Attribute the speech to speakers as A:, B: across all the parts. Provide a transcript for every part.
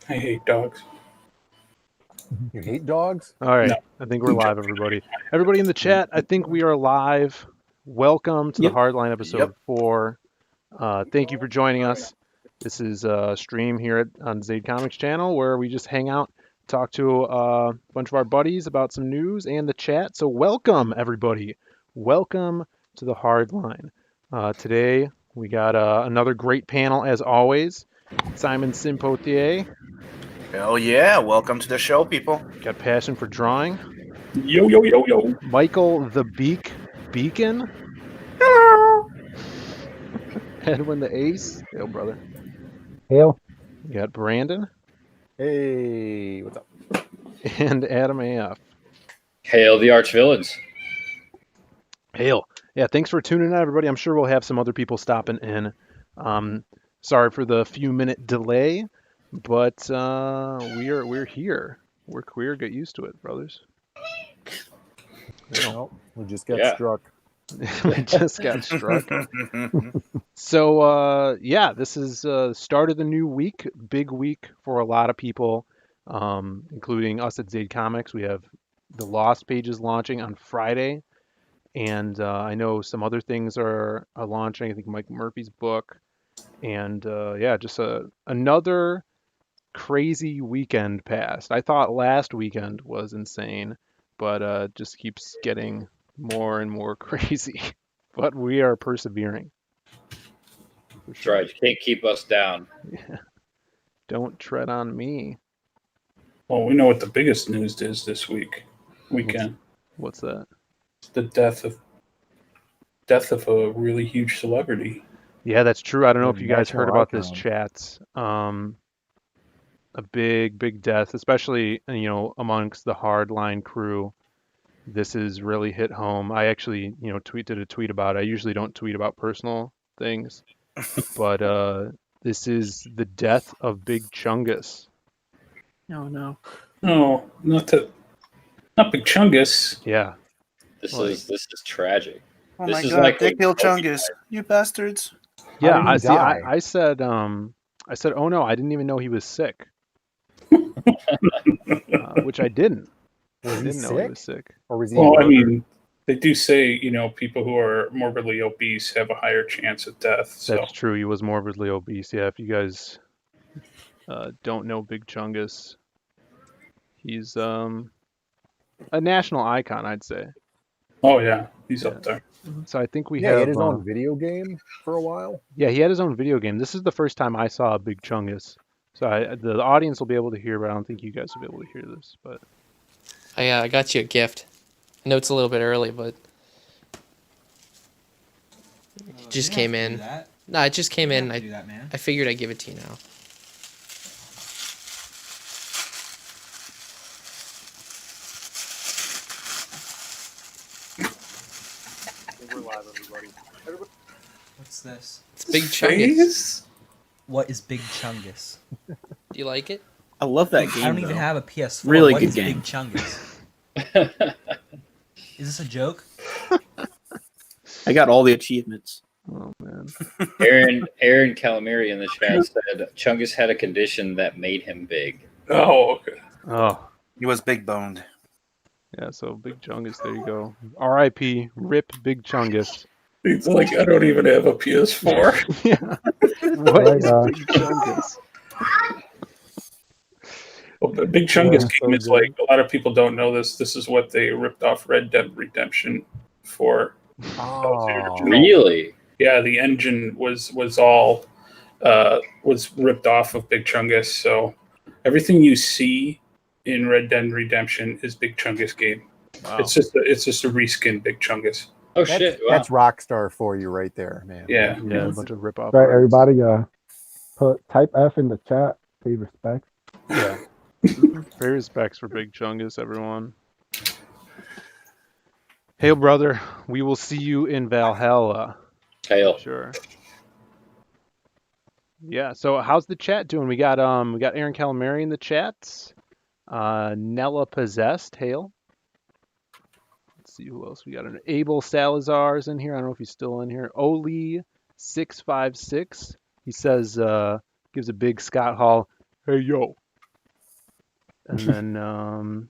A: I hate dogs.
B: You hate dogs?
C: All right,
A: No.
C: I think we're live, everybody. Everybody in the chat, I think we are live. Welcome to the Hardline episode 4. Thank you for joining us. This is a stream here on ZaidComics channel where we just hang out, talk to a bunch of our buddies about some news and the chat. So welcome, everybody. Welcome to the Hardline. Today, we got another great panel, as always. Simon Simpotier.
D: Hell yeah, welcome to the show, people.
C: Got passion for drawing.
A: Yo, yo, yo, yo.
C: Michael the Beacon.
D: Hello.
C: Edwin the Ace. Hail, brother.
E: Hail.
C: You got Brandon.
B: Hey, what's up?
C: And Adam AF.
F: Hail the arch villains.
C: Hail. Yeah, thanks for tuning in, everybody. I'm sure we'll have some other people stopping in. Sorry for the few-minute delay, but we're here. We're queer. Get used to it, brothers.
B: Well, we just got struck.
C: We just got struck. So, yeah, this is the start of the new week. Big week for a lot of people, including us at ZaidComics. We have the Lost pages launching on Friday. And I know some other things are launching. I think Mike Murphy's book. And, yeah, just another crazy weekend passed. I thought last weekend was insane, but it just keeps getting more and more crazy. But we are persevering.
F: That's right. You can't keep us down.
C: Yeah. Don't tread on me.
A: Well, we know what the biggest news is this weekend.
C: What's that?
A: It's the death of a really huge celebrity.
C: Yeah, that's true. I don't know if you guys
B: national
C: heard about
B: icon.
C: this, chats. A big death, especially, amongst the Hardline crew. This is really hit home. I actually, did a tweet about it. I usually don't tweet about personal things, but this is the death of Big Chungus.
D: No.
A: Oh, not Big Chungus.
C: Yeah.
F: This is tragic.
D: Oh
F: This
D: my
F: is
D: god,
F: like
D: they
F: when
D: killed
F: Kobe
D: Chungus.
F: died.
D: You bastards.
C: Yeah,
B: How did he die?
C: I said, oh no, I didn't even know he was sick. Which I didn't.
B: Was
C: I
B: he
C: didn't know he
B: sick?
C: was sick.
B: Or was he?
A: Well, I
B: murdered?
A: mean, they do say, people who are morbidly obese have a higher chance of death. So
C: That's true. He was morbidly obese. Yeah, if you guys don't know Big Chungus, he's a national icon, I'd say.
A: oh yeah, he's up there.
C: So I think we
B: yeah,
C: have.
B: he had his own video game for a while.
C: Yeah, he had his own video game. This is the first time I saw Big Chungus. So the audience will be able to hear, but I don't think you guys will be able to hear this. But
G: I got you a gift. I know it's a little bit early, but it just came in. No, it just came in. I figured I'd give it to you now.
C: we're live, everybody.
H: What's this?
G: It's Big Chungus.
A: Face?
H: What is Big Chungus?
G: Do you like it?
D: I love that game.
H: I don't even
D: though.
H: have a PS4.
D: Really
H: What
D: good
H: is
D: game.
H: Big Chungus? Is this a joke?
D: I got all the achievements.
C: Oh man.
F: Aaron Calamari in the chat said Chungus had a condition that made him big.
A: Oh, okay.
C: Oh.
D: He was big boned.
C: Yeah, so Big Chungus, there you go. R.I.P. Rip Big Chungus.
A: It's like I don't even have a PS4.
C: Yeah. What
E: Right,
C: is Big Chungus?
A: Well, the Big Chungus
C: Yeah,
A: game
C: so
A: is
C: good.
A: like, a lot of people don't know this. This is what they ripped off Red Dead Redemption for.
B: Oh,
F: Really?
A: Yeah, the engine was all was ripped off of Big Chungus. So everything you see in Red Dead Redemption is Big Chungus game.
C: Wow.
A: It's just a reskin Big Chungus.
F: Oh
B: that's,
F: shit! Wow.
B: that's Rockstar for you right there, man.
A: Yeah.
C: Yeah, a bunch of rip-off.
E: Right,
C: artists.
E: everybody, type F in the chat. Pay respect.
C: Yeah. Pay respects for Big Chungus, everyone. Hail, brother. We will see you in Valhalla.
F: Hail.
C: Sure. Yeah, so how's the chat doing? We got Aaron Calamari in the chats. Nella Possessed, hail. Let's see who else we got. Abel Salazar's in here. I don't know if he's still in here. Oli656. He says, gives a big Scott Hall, hey yo, And then,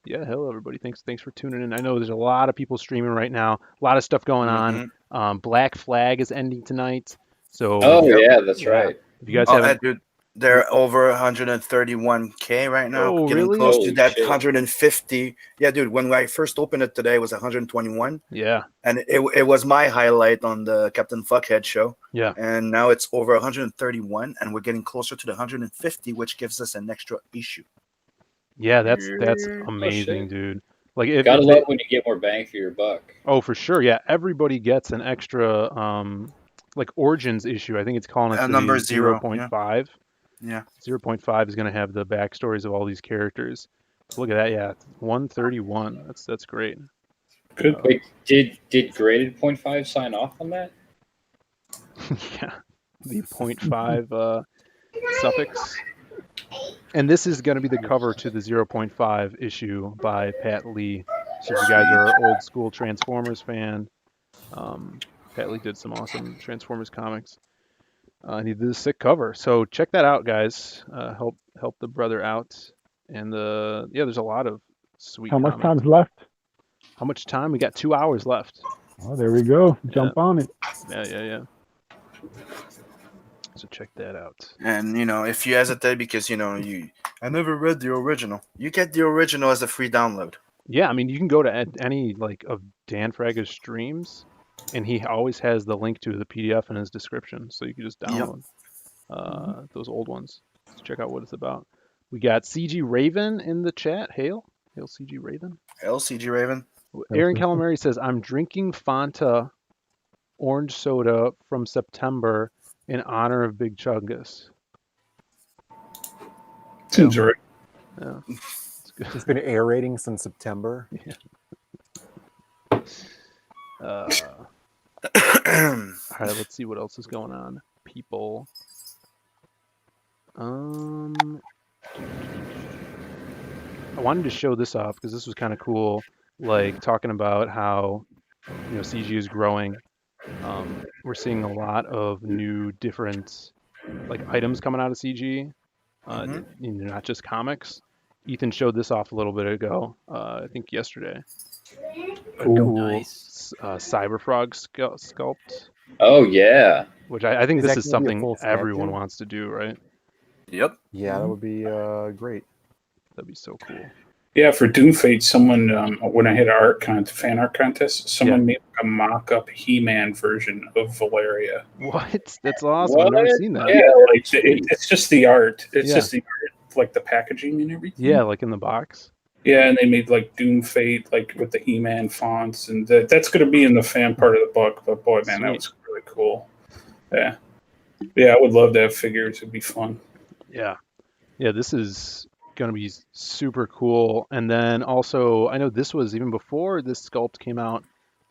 C: yeah, hello everybody. Thanks for tuning in. I know there's a lot of people streaming right now. A lot of stuff going on. Black Flag is ending tonight. So
F: Oh yeah, that's right.
C: if you guys
I: Oh,
C: haven't,
I: dude, they're over 131K right now.
C: Oh,
I: getting
C: really?
I: close
F: Holy
I: to that
F: shit.
I: 150. Yeah, dude, when I first opened it today, it was 121.
C: yeah,
I: And it was my highlight on the Captain Fuckhead show.
C: yeah,
I: And now it's over 131, and we're getting closer to the 150, which gives us an extra issue.
C: yeah. That's
F: Oh,
C: amazing,
F: shit.
C: dude. Like if
F: Gotta
C: they-
F: love when you get more bang for your buck.
C: Oh, for sure. Yeah, everybody gets an extra like Origins issue. I think it's calling it
I: Number
C: the
I: 0,
C: 0.5.
I: Yeah.
C: 0.5 is going to have the backstories of all these characters. So look at that. Yeah, 131. That's great.
A: Good.
F: Wait, did graded 0.5 sign off on that?
C: Yeah, the 0.5 suffix. And this is going to be the cover to the 0.5 issue by Pat Lee. So if you guys are an old school Transformers fan, Pat Lee did some awesome Transformers comics. And he did a sick cover. So check that out, guys. Help the brother out. And there's a lot of sweet.
E: How much
C: comics.
E: time's left?
C: How much time? We got 2 hours left.
E: Oh, there we go. Jump on it.
C: Yeah. So check that out.
I: And, if you hesitate because, I never read the original, you get the original as a free download.
C: Yeah, I mean, you can go to any of Dan Fraga's streams, and he always has the link to the PDF in his description, so you can just download those old ones. Let's check out what it's about. We got CG Raven in the chat. Hail CG Raven.
I: Hail CG Raven.
C: Aaron Calamari says, I'm drinking Fanta orange soda from September in honor of Big Chungus.
A: Seems right.
C: Yeah.
B: It's been aerating since September.
C: All right, let's see what else is going on. People. I wanted to show this off because this was kind of cool. Like talking about how CG is growing. We're seeing a lot of new different items coming out of CG. Not just comics. Ethan showed this off a little bit ago. I think yesterday.
B: Ooh.
D: Nice.
C: Cyberfrog sculpt.
F: Oh yeah.
C: Which I think
B: Is
C: this
B: that
C: is
B: gonna be a
C: something
B: full
C: everyone
B: statue?
C: wants to do, right?
I: Yep.
B: Yeah, that would be great.
C: That'd be so cool.
A: Yeah, for DOOMFATE, someone when I had an fan art contest, someone made a mock-up He-Man version of Valeria.
C: What? That's awesome. I've never
F: What?
C: seen that.
A: Yeah, it's just the art. It's just the art, like the packaging and everything.
C: Yeah, like in the box.
A: Yeah, and they made DOOMFATE with the He-Man fonts, and that's going to be in the fan part of the book. But boy, man, that was really cool. Yeah, I would love to have figures. It'd be fun.
C: Yeah, this is going to be super cool. And then also, I know this was even before this sculpt came out.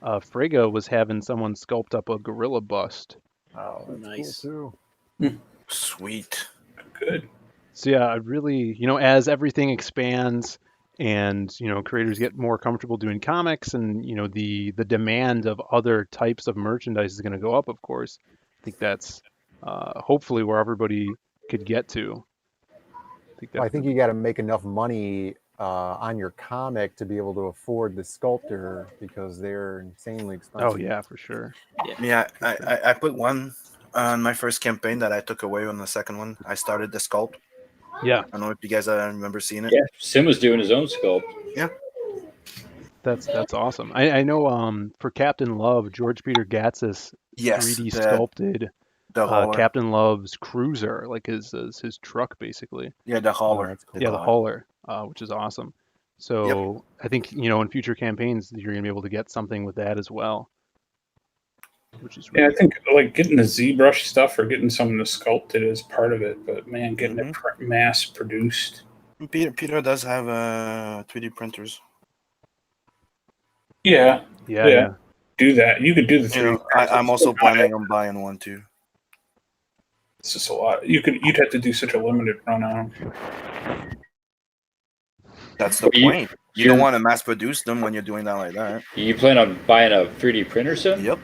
C: Frega was having someone sculpt up a gorilla bust.
B: Oh, that's
D: Nice.
B: cool too.
I: Sweet.
A: Good.
C: So yeah, I really, as everything expands and, creators get more comfortable doing comics and, the demand of other types of merchandise is going to go up, of course. I think that's hopefully where everybody could get to.
B: I think you got to make enough money on your comic to be able to afford the sculptor because they're insanely expensive.
C: Oh yeah, for sure.
I: Yeah, I put one on my first campaign that I took away on the second one. I started the sculpt.
C: Yeah.
I: I don't know if you guys remember seeing it.
F: Yeah, Sim was doing his own sculpt.
I: Yeah.
C: That's awesome. I know for Captain Love, George Peter Gatsis 3D sculpted
I: the hauler.
C: Captain Love's cruiser, like his truck basically.
I: Yeah, the hauler.
B: that's cool.
C: Yeah, the hauler, which is awesome. So I think in future campaigns you're gonna be able to get something with that as well. Which is really
A: I think getting the ZBrush stuff or getting someone to sculpt it is part of it, but man, getting it mass produced.
I: Peter does have 3D printers.
A: Yeah.
C: Yeah.
A: Do that. You could do the 3D.
I: I'm also planning on buying one too.
A: It's just a lot. You'd have to do such a limited run on them.
I: That's the point. You don't want to mass produce them when you're doing that like that.
F: You plan on buying a 3D printer soon?
I: Yep.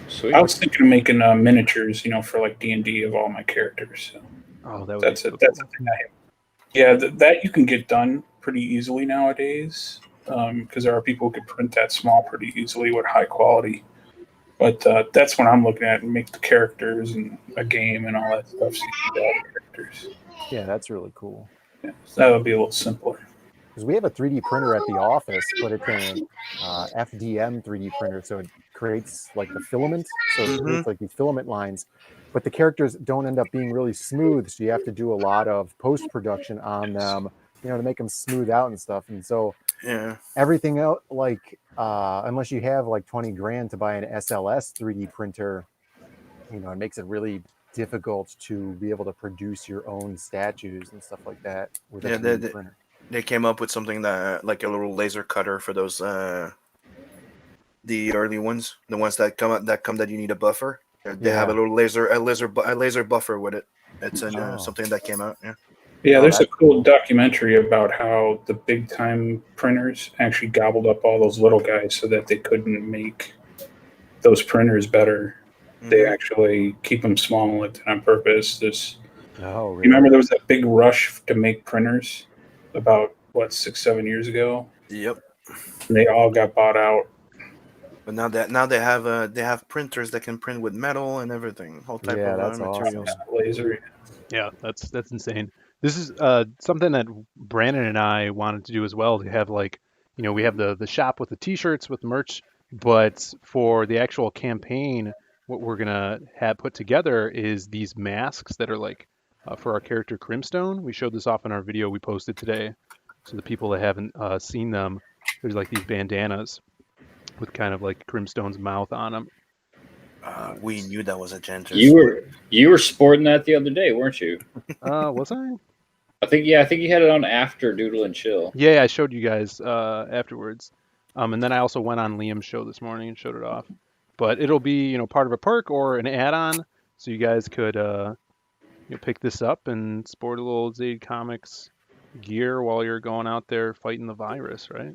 F: Sweet.
A: I was thinking of making miniatures, for D&D of all my characters. So
C: Oh, that would
A: that's
C: be
A: it.
C: so
A: That's
C: cool.
A: the thing I have. Yeah, that you can get done pretty easily nowadays because there are people who can print that small pretty easily with high quality. But that's what I'm looking at, and make the characters and a game and all that stuff. So you can draw the characters.
B: Yeah, that's really cool.
A: Yeah, so that'll be a little simpler.
B: Because we have a 3D printer at the office, but it's an FDM 3D printer, so it creates like the filament. So it creates like these filament lines, but the characters don't end up being really smooth. So you have to do a lot of post-production on them, you know, to make them smooth out and stuff. And so everything else, like unless you have like 20 grand to buy an SLS 3D printer, you know, it makes it really difficult to be able to produce your own statues and stuff like that with a 3D printer.
I: They came up with something that like a little laser cutter for those the early ones, the ones that come that you need a buffer. They have a little laser buffer with it. It's something that came out.
A: Yeah, there's a cool documentary about how the big time printers actually gobbled up all those little guys so that they couldn't make those printers better. They actually keep them small like that on purpose. Really? You remember there was that big rush to make printers about 6-7 years ago?
I: Yep.
A: And they all got bought out.
I: But now they have printers that can print with metal and everything, whole type of materials.
B: Awesome.
A: Laser.
C: Yeah, that's insane. This is something that Brandon and I wanted to do as well. To have like, you know, we have the shop with the T-shirts with the merch, but for the actual campaign, what we're gonna have put together is these masks that are like for our character Crimstone. We showed this off in our video we posted today. So the people that haven't seen them, there's like these bandanas with kind of like Crimstone's mouth on them.
I: We knew that was a gender.
F: You were sporting that the other day, weren't you?
C: Was I?
F: I think you had it on after Doodle and Chill.
C: Yeah, I showed you guys afterwards. And then I also went on Liam's show this morning and showed it off. But it'll be, you know, part of a perk or an add-on, so you guys could pick this up and sport a little ZaidComics gear while you're going out there fighting the virus, right?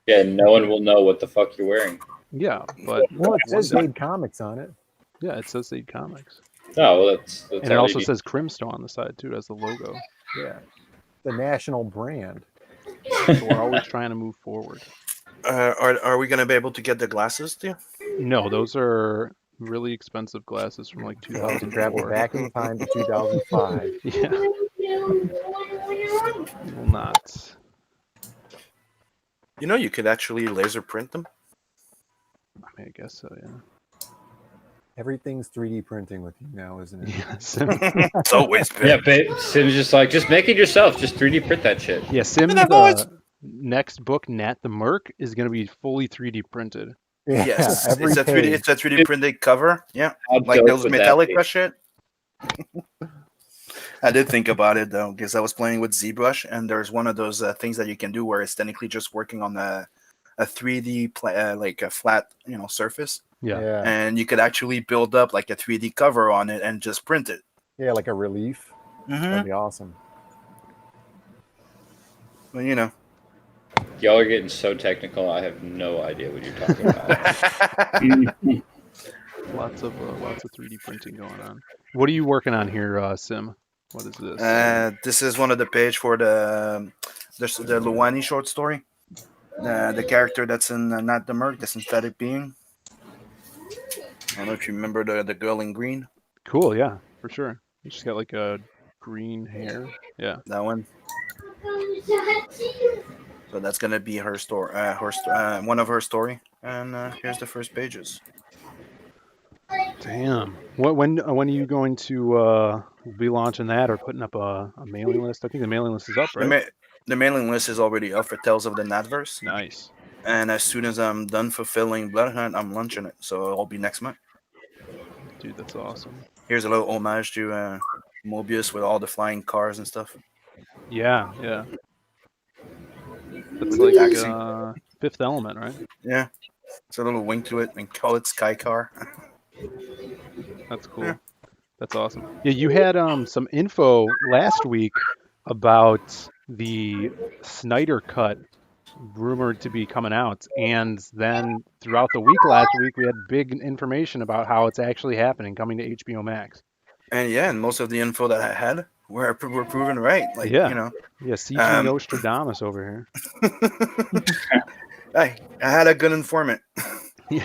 F: Yeah, no one will know what the fuck you're wearing.
C: Yeah, but
B: well, it says ZaidComics on it.
C: Yeah, it says ZaidComics.
F: Oh, well, that's
C: and it also says Crimstone on the side too, as the logo.
B: Yeah, the national brand.
C: So we're always trying to move forward.
I: Are we gonna be able to get the glasses too?
C: No, those are really expensive glasses from like 2004.
B: Travel back in time to 2005.
C: Yeah. Will not.
I: You know, you could actually laser print them.
C: I mean, I guess so, yeah.
B: Everything's 3D printing with you now, isn't it?
C: Yeah,
I: It's always been.
F: Yeah, babe. Sim's just like, just make it yourself. Just 3D print that shit.
C: Yeah, Sim's next book, Nat the Merc, is going to be fully 3D printed.
B: Yeah,
I: yes, it's a 3D printed cover. Yeah, like those Metallica shit. I did think about it though, because I was playing with ZBrush, and there's one of those things that you can do where it's technically just working on a 3D like a flat, you know, surface.
C: Yeah.
I: And you could actually build up like a 3D cover on it and just print it.
B: Yeah, like a relief. That'd be awesome.
I: Well, you know.
F: Y'all are getting so technical. I have no idea what you're talking about.
C: Lots of 3D printing going on. What are you working on here, Sim? What is this?
I: This is one of the page for the Luwani short story. The character that's in Not the Merc, the synthetic being. I don't know if you remember the girl in green.
C: Cool, yeah, for sure. She's got like a green hair. Yeah.
I: That one. So that's gonna be her story, one of her story, and here's the first pages.
C: Damn. When are you going to be launching that or putting up a mailing list? I think the mailing list is up, right?
I: The mailing list is already up for Tales of the Natverse.
C: Nice.
I: And as soon as I'm done fulfilling BLOODHUNT, I'm launching it. So it'll be next month.
C: Dude, that's awesome.
I: Here's a little homage to Mobius with all the flying cars and stuff.
C: Yeah, yeah. That's like Fifth Element, right?
I: Yeah. It's a little wink to it and call it Sky Car.
C: That's cool. Yeah. That's awesome. Yeah, you had some info last week about the Snyder Cut rumored to be coming out, and then throughout the week last week we had big information about how it's actually happening, coming to HBO Max.
I: And yeah, and most of the info that I had we're proven right. Like
C: Yeah.
I: you know,
C: Yeah, CG
I: Um,
C: Nostradamus over here.
I: hey, I had a good informant.
C: Yeah.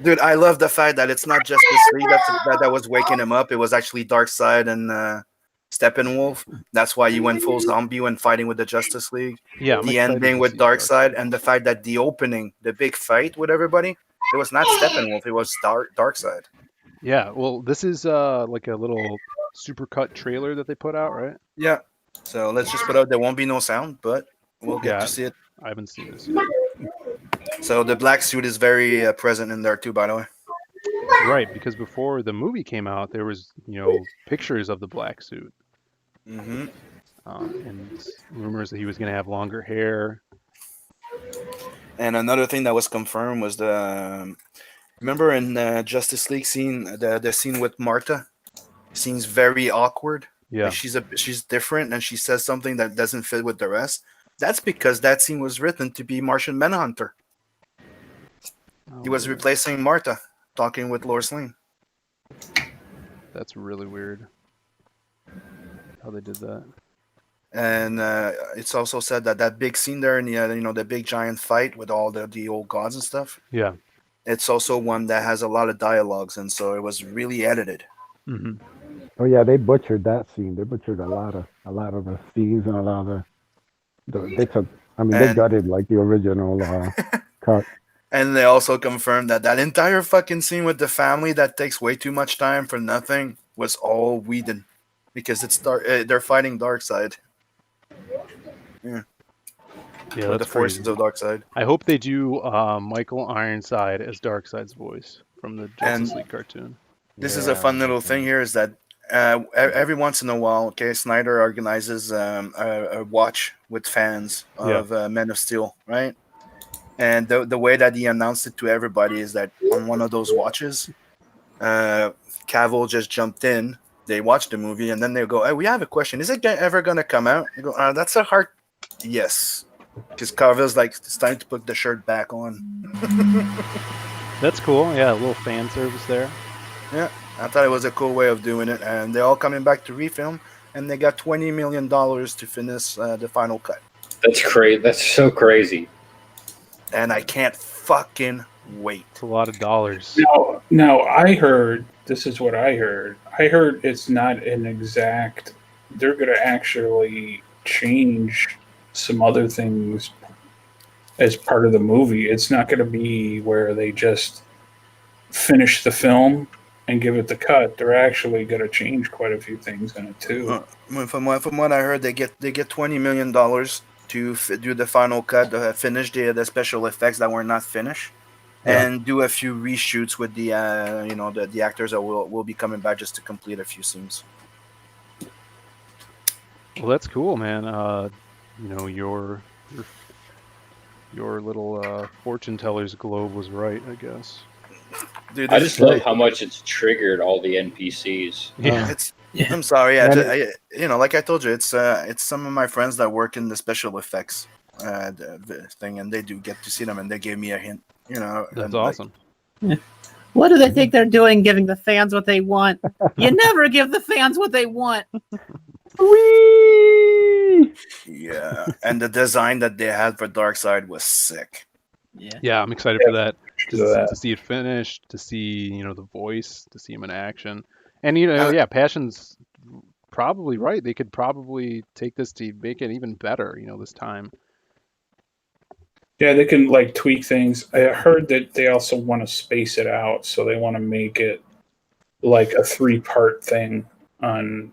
I: Dude, I love the fact that it's not just this league that was waking him up. It was actually Darkseid and Steppenwolf. That's why he went full zombie when fighting with the Justice League.
C: Yeah, I'm
I: The
C: excited
I: ending
C: to
I: with
C: see
I: Darkseid and the fact that the opening, the big fight with everybody, it was not Steppenwolf. It was Darkseid.
C: Yeah, well, this is like a little supercut trailer that they put out, right?
I: Yeah. So let's just put out. There won't be no sound, but we'll get
C: Yeah.
I: to see it.
C: I haven't seen this yet.
I: So the black suit is very present in there too, by the way.
C: Right, because before the movie came out, there was, pictures of the black suit.
I: Mm-hmm.
C: And rumors that he was going to have longer hair.
I: And another thing that was confirmed was the remember in Justice League scene, the scene with Martha seems very awkward.
C: Yeah.
I: Like she's different and she says something that doesn't fit with the rest. That's because that scene was written to be Martian Manhunter. He was replacing Martha, talking with Lois Lane.
C: That's really weird how they did that.
I: And it's also said that big scene there in the big giant fight with all the old gods and stuff.
C: Yeah.
I: It's also one that has a lot of dialogues, and so it was really edited.
C: Mm-hmm.
E: Oh yeah, they butchered that scene. They butchered a lot of the scenes and a lot of they took. I mean, they gutted like the original cut.
I: And they also confirmed that entire fucking scene with the family that takes way too much time for nothing was all Whedon, because it's they're fighting Darkseid. Yeah.
C: Yeah,
I: With
C: that's
I: the forces
C: crazy.
I: of Darkseid.
C: I hope they do Michael Ironside as Darkseid's voice from the Justice League cartoon.
I: This is a fun little thing here is that every once in a while, Snyder organizes a watch with fans of Men of Steel, right? And the way that he announced it to everybody is that on one of those watches, Cavill just jumped in. They watched the movie, and then they go, "Hey, we have a question. Is it ever going to come out?" You go, "That's a hard yes." Because Cavill's like, it's time to put the shirt back on.
C: That's cool. Yeah, a little fan service there.
I: Yeah, I thought it was a cool way of doing it. And they're all coming back to refilm, and they got $20 million to finish the final cut.
F: That's crazy. That's so crazy.
I: And I can't fucking wait.
C: It's a lot of dollars.
A: Now I heard, this is what I heard. I heard it's not an exact, they're going to actually change some other things as part of the movie. It's not going to be where they just finish the film and give it the cut. They're actually going to change quite a few things in it too.
I: From what I heard, they get $20 million to do the final cut, finish the special effects that were not finished, and do a few reshoots with the the actors that will be coming back just to complete a few scenes.
C: Well, that's cool, man. Your little fortune teller's globe was right, I guess.
I: Dude,
F: I just love how much it's triggered all the NPCs.
C: Yeah.
I: I'm sorry. Like I told you, it's some of my friends that work in the special effects thing, and they do get to see them, and they gave me a hint.
C: That's awesome.
D: What do they think they're doing, giving the fans what they want? You never give the fans what they want.
I: Yeah, and the design that they had for Darkseid was sick.
C: Yeah, I'm excited for that. To see it finished, to see the voice, to see him in action, and Passion's probably right. They could probably take this to make it even better. This time.
A: Yeah, they can tweak things. I heard that they also want to space it out, so they want to make it like a 3-part thing on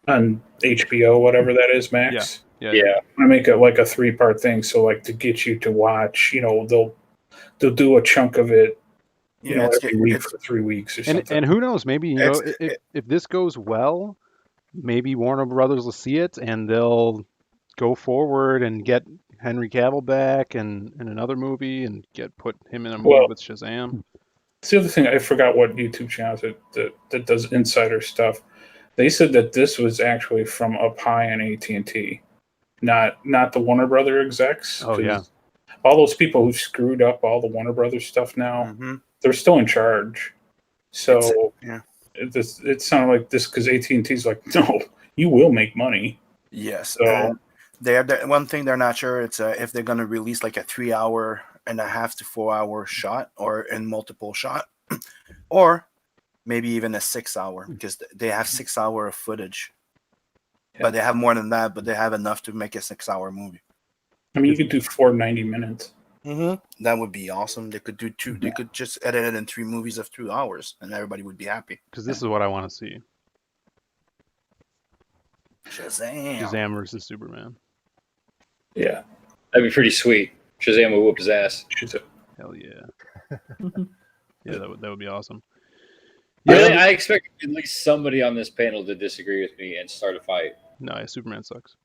A: HBO, whatever that is, Max.
C: Yeah.
A: I want to make it like a 3-part thing, so to get you to watch, they'll do a chunk of it, every week for 3 weeks or something.
C: And who knows? Maybe if this goes well, maybe Warner Brothers will see it and they'll go forward and get Henry Cavill back in another movie and put him in a movie with Shazam.
A: It's the other thing. I forgot what YouTube channel that does insider stuff. They said that this was actually from up high on AT&T, not the Warner Brother execs.
C: Oh yeah,
A: all those people who screwed up all the Warner Brothers stuff now, they're still in charge. So it sounded like this because AT&T's like, no, you will make money.
I: Yes.
A: So
I: They have one thing they're not sure. It's if they're going to release like a 3.5 to 4 hour shot, or in multiple shot, or maybe even a 6 hour, because they have 6 hour of footage. But they have more than that. But they have enough to make a 6 hour movie.
A: I mean, you could do 4 90-minute.
I: That would be awesome. They could do 2. They could just edit it in 3 movies of 2 hours, and everybody would be happy.
C: Because this is what I want to see.
I: Shazam!
C: Shazam versus Superman.
A: Yeah,
F: that'd be pretty sweet. Shazam will whoop his ass.
C: Hell yeah. Yeah, that would be awesome.
F: Really, I expect at least somebody on this panel to disagree with me and start a fight.
C: No, yeah, Superman sucks.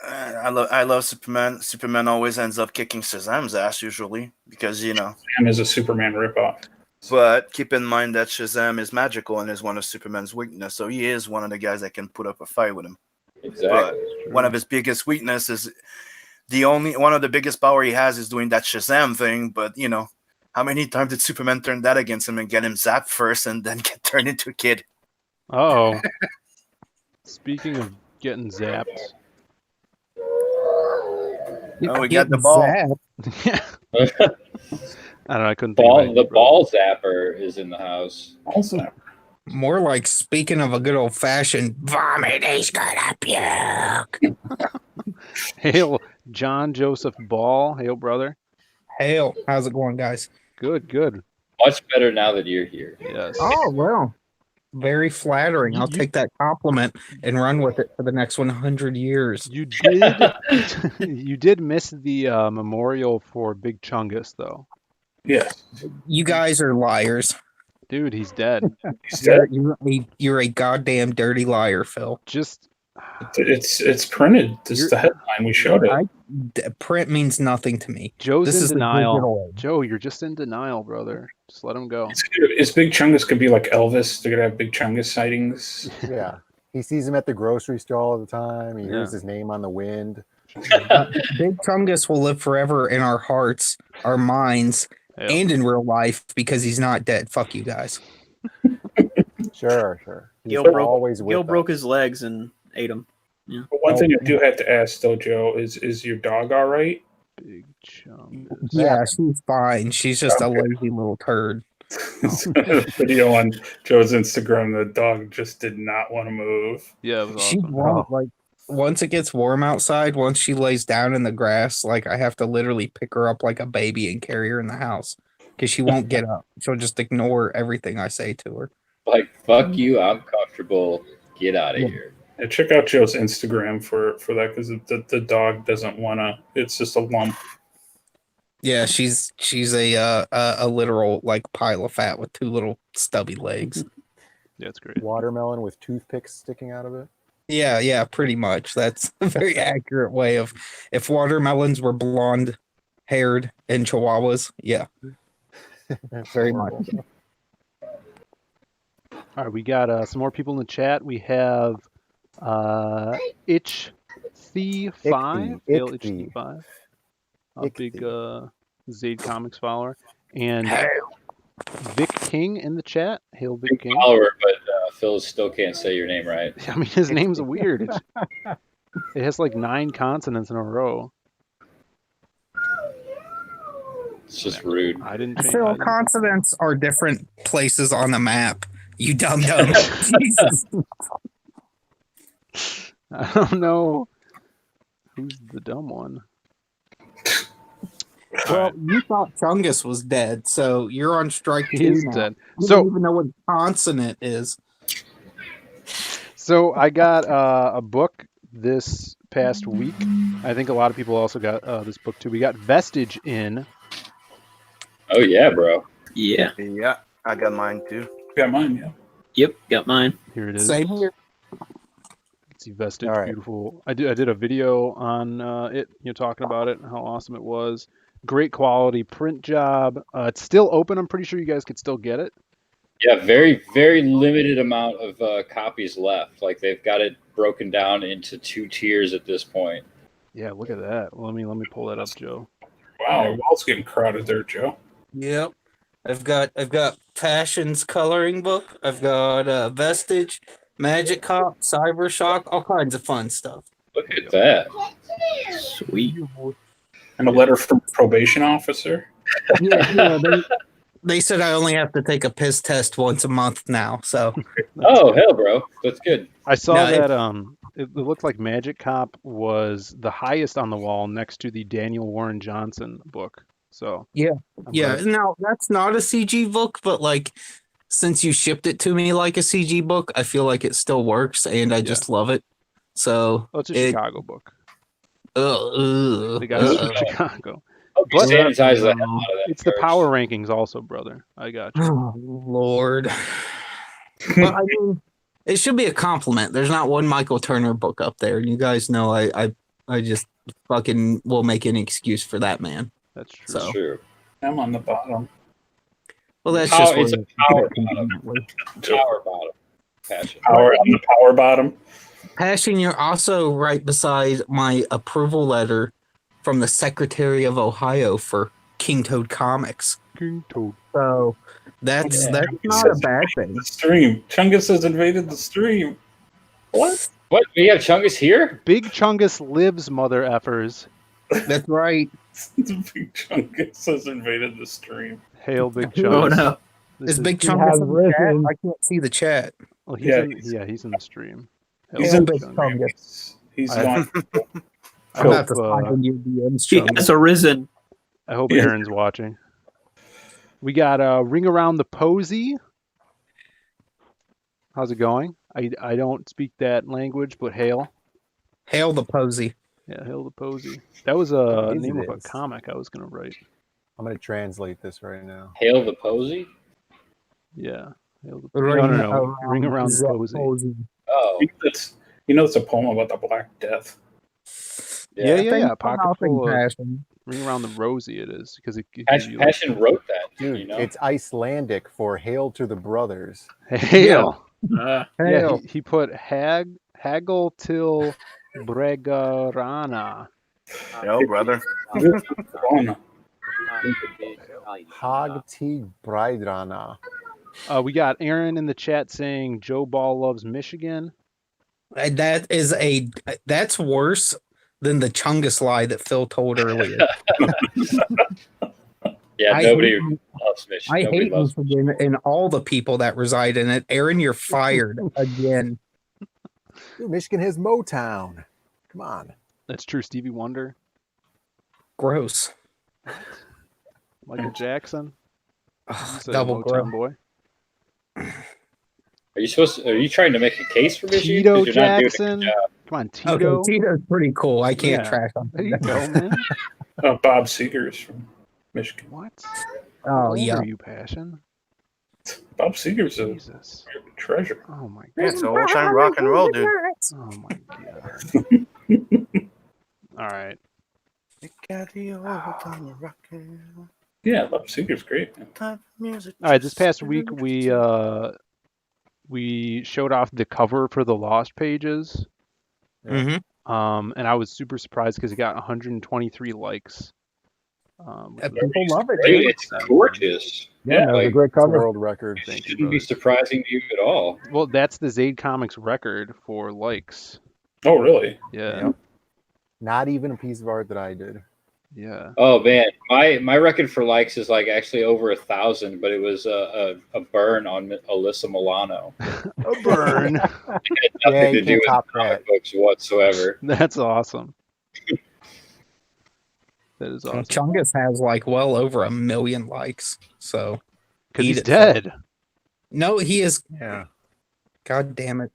I: I love Superman. Superman always ends up kicking Shazam's ass usually, because
A: Shazam is a Superman ripoff.
I: But keep in mind that Shazam is magical and is one of Superman's weakness, so he is one of the guys that can put up a fight with him.
F: Exactly.
I: But one of his biggest weaknesses is one of the biggest power he has is doing that Shazam thing. But how many times did Superman turn that against him and get him zapped first and then get turned into a kid?
C: Oh. Speaking of getting zapped.
I: We got the ball.
C: Yeah. I don't know. I couldn't think of
F: The ball zapper is in the house.
A: Ball zapper.
J: More like, speaking of a good old fashioned vomit, he's gonna puke.
C: Hail, John Joseph Ball. Hail, brother.
J: Hail. How's it going, guys?
C: Good.
F: Much better now that you're here.
C: Yes.
J: Oh, well. Very flattering. I'll take that compliment and run with it for the next 100 years.
C: You did. You did miss the memorial for Big Chungus, though.
A: Yes.
J: You guys are liars.
C: Dude, he's dead.
J: You're a goddamn dirty liar, Phil.
C: Just
A: it's printed. This is the headline. We showed it.
J: Print means nothing to me.
C: Joe's
J: This
C: in
J: is the
C: denial.
J: digital age.
C: Joe, you're just in denial, brother. Just let him go.
A: Is Big Chungus could be like Elvis? They're gonna have Big Chungus sightings.
B: Yeah. He sees him at the grocery store all the time. He hears his name on the wind.
J: Big Chungus will live forever in our hearts, our minds, and in real life because he's not dead. Fuck you guys.
B: Sure.
D: Gil broke his legs and ate them. Yeah.
A: But one thing I do have to ask, though, Joe, is your dog all right?
C: Big Chungus.
J: Yeah, she's fine. She's just a lazy little turd.
A: Video on Joe's Instagram, the dog just did not want to move.
C: Yeah, it was
J: She
C: awesome.
J: won't, like, once it gets warm outside, once she lays down in the grass, like, I have to literally pick her up like a baby and carry her in the house because she won't get up. She'll just ignore everything I say to her.
F: Like, fuck you, I'm comfortable. Get out of here.
A: Yeah, check out Joe's Instagram for that, because the dog doesn't want to. It's just a lump.
J: Yeah, she's a literal like pile of fat with 2 little stubby legs.
C: Yeah, it's great.
B: Watermelon with toothpicks sticking out of it.
J: Yeah, pretty much. That's a very accurate way of, if watermelons were blonde haired and chihuahuas, yeah. Very much.
C: All right, we got some more people in the chat. We have Itch C5, Hail Itch C5, a big ZaidComics follower, and Vic King in the chat. Hail Vic King.
F: Follower, but Phil still can't say your name right.
C: I mean, his name's weird. It has like 9 consonants in a row.
F: It's just rude.
C: I didn't change.
J: Phil, consonants are different places on the map. You dumb. Jesus.
C: I don't know who's the dumb one.
J: Well, you thought Chungus was dead, so you're on strike
C: He
J: 2
C: is
J: now.
C: dead.
J: You
C: So-
J: don't even know what consonant is.
C: So I got a book this past week. I think a lot of people also got this book too. We got Vestige in.
F: Oh yeah, bro.
D: Yeah.
I: Yeah, I got mine too.
A: Got mine, yeah.
D: Yep, got mine.
C: Here it is.
J: Same here.
C: Let's see, Vestige,
B: All right.
C: beautiful. I did a video on it, talking about it and how awesome it was. Great quality print job. It's still open. I'm pretty sure you guys could still get it.
F: Yeah, very, very limited amount of copies left. Like they've got it broken down into 2 tiers at this point.
C: Yeah, look at that. Let me pull that up, Joe.
A: Wow, the wall's getting crowded there, Joe.
J: Yep. I've got Passion's coloring book. I've got Vestige, Magic Cop, Cyber Shock, all kinds of fun stuff.
F: Look at that.
D: Sweet.
A: And a letter from the probation officer.
J: Yeah, they said I only have to take a piss test once a month now. So.
F: Oh hell, bro, that's good.
C: I saw that it looked like Magic Cop was the highest on the wall next to the Daniel Warren Johnson book. So
J: yeah.
C: glad.
J: Now that's not a CG book, but like since you shipped it to me like a CG book, I feel like it still works, and I just love it. So
C: it's a Chicago book.
J: They
C: got it from Chicago.
F: Hope you sanitize the hell out of that.
C: It's the power rankings, also, brother. I got you.
J: Oh Lord. Well, I mean, it should be a compliment. There's not one Michael Turner book up there, and you guys know I just fucking will make any excuse for that man.
C: That's true.
J: So.
F: True.
A: I'm on the bottom.
J: Well, that's
F: Power,
J: just
F: it's a power bottom. Power bottom. Passion.
A: Power on the power bottom.
J: Passion, you're also right beside my approval letter from the Secretary of Ohio for King Toad Comics.
C: King Toad.
J: So that's not a bad thing.
A: The stream. Chungus has invaded the stream. What?
F: What? We have Chungus here?
C: Big Chungus lives, mother effers.
J: That's right.
A: Big Chungus has invaded the stream.
C: Hail, Big Chungus.
D: Oh no.
J: Is Big Chungus in the chat? I can't see the chat.
C: Well, he's in the stream. Hail,
A: He's in
C: Big
A: Big
C: Chungus.
A: Chungus. He's gone.
J: I'm about to find your DMs,
D: He
J: Chungus.
D: has arisen.
C: I hope Aaron's watching. We got Ring Around the Posy. How's it going? I don't speak that language, but hail.
J: Hail the Posy.
C: Yeah, hail the Posy. That was a
B: Easy
C: name
B: it
C: of a
B: is.
C: comic I was going to write.
B: I'm going to translate this right now.
F: Hail the Posy?
C: Yeah. Hail the
J: Ring
C: Ring Around the Posy.
F: Oh.
A: It's a poem about the Black Death.
C: Yeah. Pocket full of
J: Passion.
C: Ring Around the Rosy it is. Because it gives you
F: Passion wrote that.
B: Dude,
F: you know?
B: it's Icelandic for Hail to the Brothers.
C: Hail.
D: Uh,
C: Yeah, he put Haggle till Bregarana.
I: Yo, brother.
B: Hag T. Breidrana.
C: We got Aaron in the chat saying Joe Ball loves Michigan.
J: That's worse than the Chungus lie that Phil told earlier.
F: Yeah, nobody loves Michigan.
J: I
F: Nobody
J: hate
F: loves
J: Michigan and all the people that reside in it. Aaron, you're fired again.
B: Dude, Michigan has Motown. Come on.
C: That's true. Stevie Wonder,
J: Gross.
C: Michael Jackson.
J: Double
C: Motown
J: gross.
C: boy.
F: Are you trying to make a case for Michigan?
C: Tito
F: 'Cause you're not doing a good
C: Jackson.
F: job.
C: Come on, Tito.
J: Okay, Tito's pretty cool. I can't
C: Yeah.
J: track him.
C: There you go, man.
A: Bob Seger's from Michigan.
C: What?
J: Oh,
C: How old
J: yeah.
C: are you, Passion?
A: Bob Seger's a
C: Jesus.
A: treasure.
C: Oh my god.
I: It's old time rock and roll, dude.
C: Oh my god. All right.
A: Yeah, Bob Seger's great, man.
C: All right. This past week we showed off the cover for the Lost Pages.
J: Mm-hmm.
C: And I was super surprised because it got 123 likes.
J: People love it,
F: Great,
J: dude.
F: it's gorgeous.
E: Yeah, that was a
F: like,
E: great
B: It's a
E: cover.
B: world record.
C: Thank you,
F: shouldn't be
C: brother.
F: surprising to you at all.
C: Well, that's the ZaidComics record for likes.
A: Oh, really?
C: Yeah.
B: Not even a piece of art that I did.
C: Yeah.
F: Oh man, my record for likes is like actually over 1,000, but it was a burn on Alyssa Milano.
C: A burn.
F: It had
B: Yeah,
F: nothing
B: you
F: to do
B: can't
F: with
B: top
F: comic
B: that.
F: books whatsoever.
C: That's awesome. That is awesome.
J: Chungus has like well over 1 million likes. So
C: Because
J: eat
C: he's
J: it,
C: dead.
J: no, he is.
B: Yeah.
J: God damn it.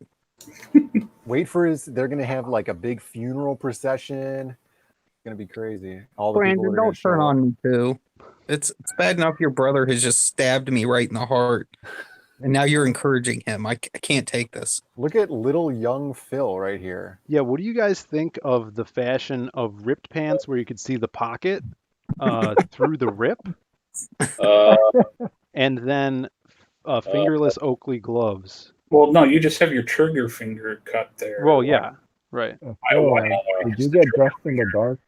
B: Wait for his. They're gonna have like a big funeral procession. It's gonna be crazy. All the people
J: Brandon,
B: are gonna
J: don't turn
B: show up.
J: on me too. It's bad enough your brother has just stabbed me right in the heart, and now you're encouraging him. I can't take this.
B: Look at little young Phil right here.
C: Yeah, what do you guys think of the fashion of ripped pants where you could see the pocket through the rip? And then fingerless Oakley gloves.
A: Well, no, you just have your trigger finger cut there.
C: Well, yeah, right.
E: Did you get dressed in the dark?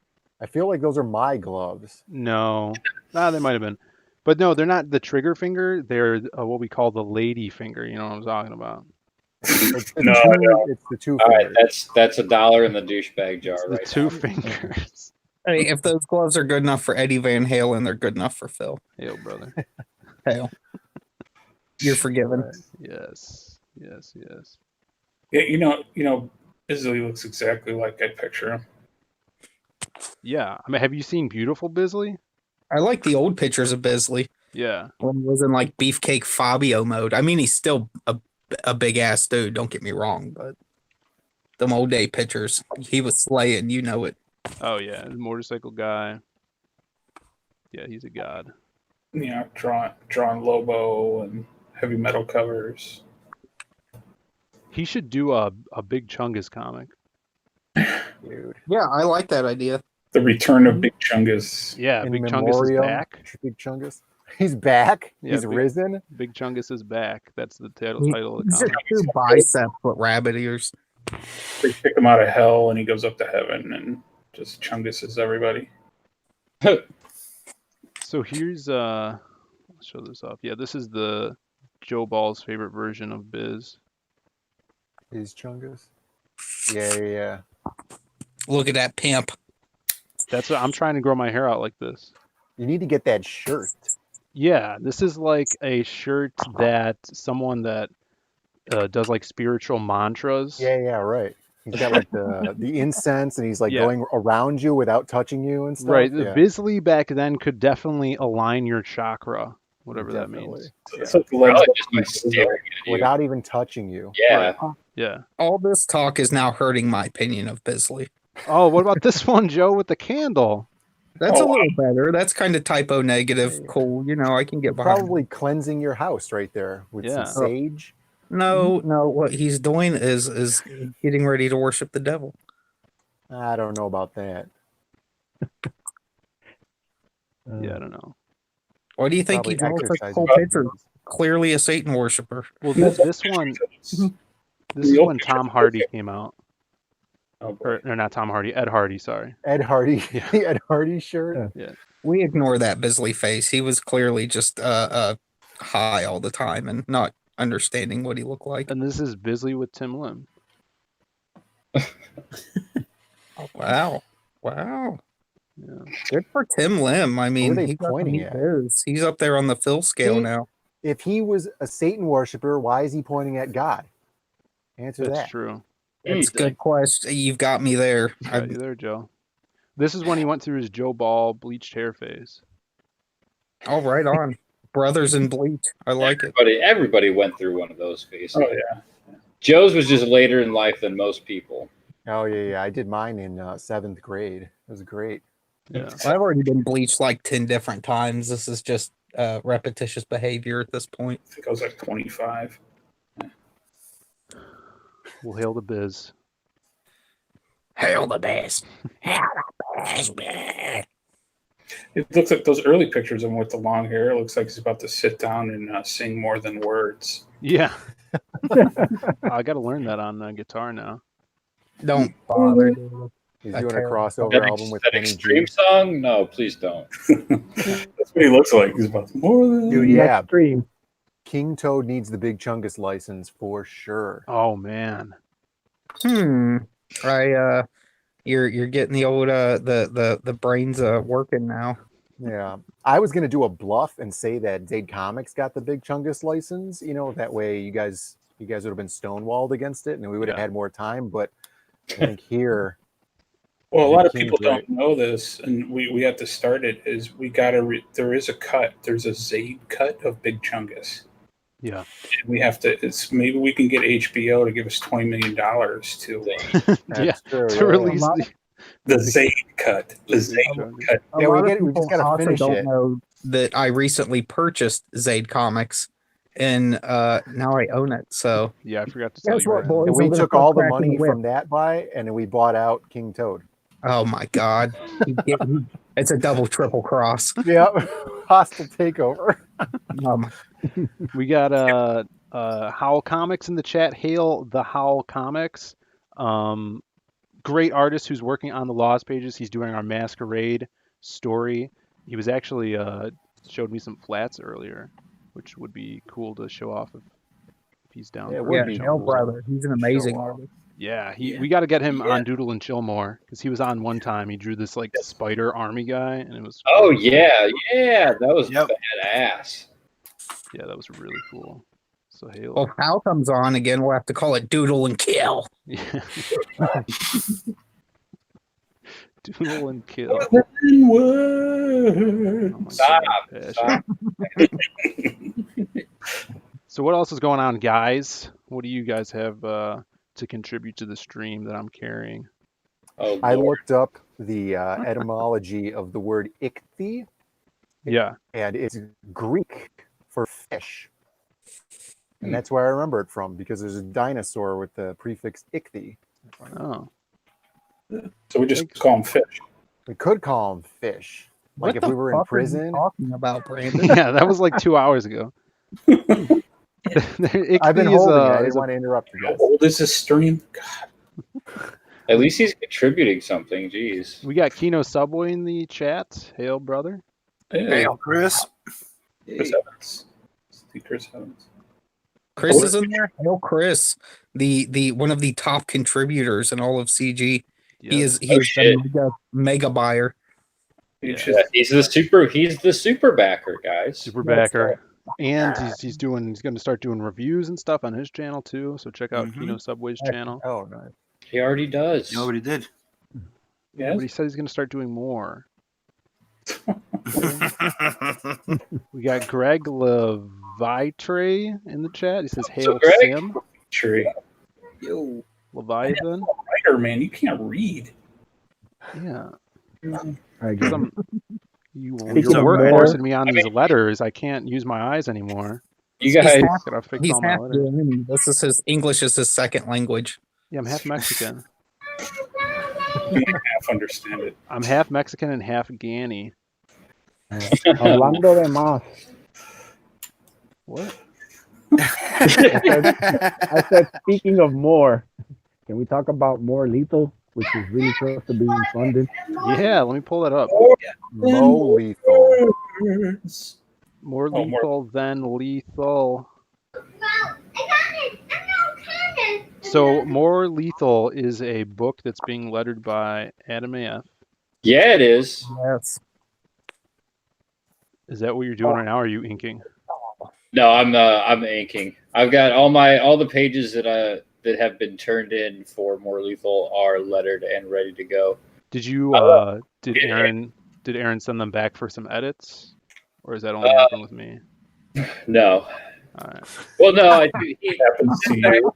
B: I feel like those are my gloves.
C: No, they might have been. But no, they're not the trigger finger. They're what we call the lady finger. You know what I'm talking about?
B: It's the
A: No,
B: two, it's the two
F: All right,
B: fingers.
F: that's $1 in the douchebag jar
C: It's the
F: right
C: two
F: now.
C: fingers.
J: Hey, if those gloves are good enough for Eddie Van Halen, they're good enough for Phil.
C: Hail, brother.
J: Hell, you're forgiven.
C: Yes, yes, yes.
A: Yeah, Bisley looks exactly like I picture him.
C: Yeah, I mean, have you seen Beautiful Bisley?
J: I like the old pictures of Bisley
C: Yeah.
J: when he was in like Beefcake Fabio mode. I mean, he's still a big ass dude. Don't get me wrong, but them old day pictures, he was slaying. You know it.
C: Oh yeah, the motorcycle guy. Yeah, he's a god.
A: Yeah, drawn Lobo and heavy metal covers.
C: He should do a Big Chungus comic.
B: Dude.
J: Yeah, I like that idea.
A: The return of Big Chungus.
C: Yeah,
B: In
C: Big Chungus is
B: memoriam,
C: back.
B: Big Chungus. He's back.
C: Yeah,
B: He's risen.
C: Big Chungus is back. That's the title of the
J: He's
C: comic.
J: two biceps with rabbit ears.
A: They kick him out of hell and he goes up to heaven and just Chunguses everybody.
C: So here's let's show this off. Yeah, this is the Joe Ball's favorite version of Biz.
B: Is Chungus? Yeah.
J: Look at that pimp.
C: That's what I'm trying to grow my hair out like this.
B: You need to get that shirt.
C: Yeah, this is like a shirt that someone that does like spiritual mantras.
B: Yeah, right. He's got like the incense, and he's like going around you without touching you and stuff.
C: Right.
B: Yeah.
C: Bisley back then could definitely align your chakra, whatever that means.
A: It's like the
F: Probably
A: legs
F: just by staring at you.
B: Without even touching you.
F: Yeah.
C: Yeah.
J: All this talk is now hurting my opinion of Bisley.
C: Oh, what about this one, Joe, with the candle?
J: That's a little better. That's kind of typo negative. Cool. I can get behind.
B: Probably cleansing your house right there with some sage.
J: No. What he's doing is getting ready to worship the devil.
B: I don't know about that.
C: Yeah, I don't know.
J: Why do you think he
B: Probably
J: draws such
B: exercising
J: cool
B: his
J: pictures?
B: muscles.
J: Clearly a Satan worshiper.
C: Well, this one, this is when Tom Hardy came out. Or not Tom Hardy, Ed Hardy, sorry.
B: Ed Hardy.
C: Yeah.
B: The Ed Hardy shirt.
C: Yeah.
J: We ignore that Bisley face. He was clearly just high all the time and not understanding what he looked like.
C: And this is Bisley with Tim Lim.
J: Wow.
C: Yeah.
J: Good for Tim Lim. I mean,
B: they
J: he got
B: pointing
J: to
B: at?
J: meet Biz. He's up there on the Phil scale
B: See?
J: now.
B: If he was a Satan worshiper, why is he pointing at God? Answer
C: That's
B: that.
C: true.
J: It's a good question. You've got me there.
C: Got you there, Joe. This is when he went through his Joe Ball bleached hair phase.
J: Oh, right on. Brothers in bleach. I like it.
F: Everybody went through one of those phases.
A: Oh yeah.
F: Joe's was just later in life than most people.
B: Oh yeah. I did mine in 7th grade. It was great.
C: Yeah.
J: I've already been bleached like 10 different times. This is just repetitious behavior at this point.
A: I think I was like 25.
C: We'll hail the Biz.
J: Hail the best.
A: It looks like those early pictures of him with the long hair. It looks like he's about to sit down and sing more than words.
C: Yeah. I got to learn that on guitar now.
J: Don't bother.
B: He's
J: That
B: doing a
J: terrible.
B: crossover album with
F: That
B: Kenny
F: extreme
B: G.
F: song? No, please don't.
A: That's what he looks like. He's about more than
B: Dude, yeah.
E: Extreme.
B: King Toad needs the Big Chungus license for sure.
C: Oh man.
J: You're getting the old the brains working now.
B: Yeah. I was gonna do a bluff and say that ZaidComics got the Big Chungus license, that way you guys would have been stonewalled against it and we would have had more time, but I think here
A: Well, a lot of
B: King's
A: people
B: right.
A: don't know this, and we have to start it. Is we gotta there is a cut. There's a Zaid cut of Big Chungus.
C: Yeah.
A: And we have to. Maybe we can get HBO to give us $20 million to
B: that's true,
C: To
B: yeah.
C: release
A: the Zaid cut. The Zaid cut.
B: Yeah,
J: lot
B: we
J: of
B: just
J: people
B: gotta
J: also
B: finish
J: don't
B: it.
J: know that I recently purchased ZaidComics, and now I own it. So
C: Yeah, I forgot to tell
J: guess
C: you.
J: what,
C: that.
J: boys?
B: And we
J: I'm gonna
B: took
J: start
B: all the
J: cracking
B: money
J: whip.
B: from that buy and then we bought out King Toad.
J: Oh my God, it's a double triple cross.
B: Yep. Hostile takeover.
C: We got Howl Comics in the chat. Hail the Howl Comics. Great artist who's working on the Lost pages. He's doing our Masquerade story. He was actually showed me some flats earlier, which would be cool to show off if he's down.
B: Yeah, it
C: for
B: would
C: a
B: be
C: show.
J: Hell, brother, he's an amazing
B: Show off.
J: artist.
C: Yeah, we got to get him on Doodle and Chill more because he was on one time. He drew this like spider army guy, and it was.
F: Oh yeah, that was badass.
C: Yeah, that was really cool. So Halo.
J: Well, if Hal comes on again, we'll have to call it Doodle and Kill.
C: Yeah. Doodle and Kill. Oh my
F: Stop.
C: So what else is going on, guys? What do you guys have to contribute to the stream that I'm carrying?
F: Oh,
B: I
F: Lord.
B: looked up the etymology of the word ichthy,
C: Yeah.
B: and it's Greek for fish. And that's where I remember it from, because there's a dinosaur with the prefix ichthy.
C: Oh.
A: So we just call them fish.
B: We could call them fish. Like
J: What
B: if
J: the
B: we were in
J: fuck are you
B: prison.
J: talking about, Brandon?
C: Yeah, that was like 2 hours ago.
B: I've been
C: Ichthy is,
B: holding it. I
C: is
B: didn't
C: a-
B: want to interrupt you
A: How
B: guys.
A: old is this stream? God.
F: At least he's contributing something. Jeez.
C: We got Kino Subway in the chat. Hail, brother.
A: Hey,
I: Chris.
A: Chris Evans. See Chris Evans.
J: Chris is in there. Hail, Chris, the one of the top contributors in all of CG. He is
F: Oh, shit.
J: the mega buyer.
A: It's
F: Yeah,
A: just-
F: he's the super backer, guys.
C: Super backer. And he's going to start doing reviews and stuff on his channel too. So check out Kino Subway's channel.
B: Oh, nice.
F: He already does.
I: You already did.
C: Yeah, but he said he's going to start doing more. We got Greg Levitre in the chat. He says, "Hail
F: Greg?
C: Sim,
A: Tree.
C: Leviathan."
A: Writer, man, you can't read.
C: Yeah,
E: I
C: because
E: agree.
C: you're
E: Speaking of
C: work
E: more-
C: forcing me on these letters. I can't use my eyes anymore.
F: You guys,
C: Gotta fix
J: He's
C: all my
J: half
C: letters.
J: Vietnamese. This is his English is his second language.
C: Yeah, I'm half Mexican.
A: You can't half understand it.
C: I'm half Mexican and half Gani.
E: Hablando de más.
C: What?
E: I said, speaking of more, can we talk about more lethal, which is really close to being funded?
C: Yeah, let me pull that up.
B: Low lethal.
C: More
A: Oh, more-
C: lethal than lethal. So, More Lethal is a book that's being lettered by Adam AF.
F: yeah, it is.
J: Yes.
C: Is that what you're doing right now, or are you inking?
F: No, I'm inking. I've got all the pages that have been turned in for More Lethal are lettered and ready to go.
C: Did you did Aaron send them back for some edits, or is that only happened with me?
F: No.
C: All right.
F: Well, no, he
A: Happens to you.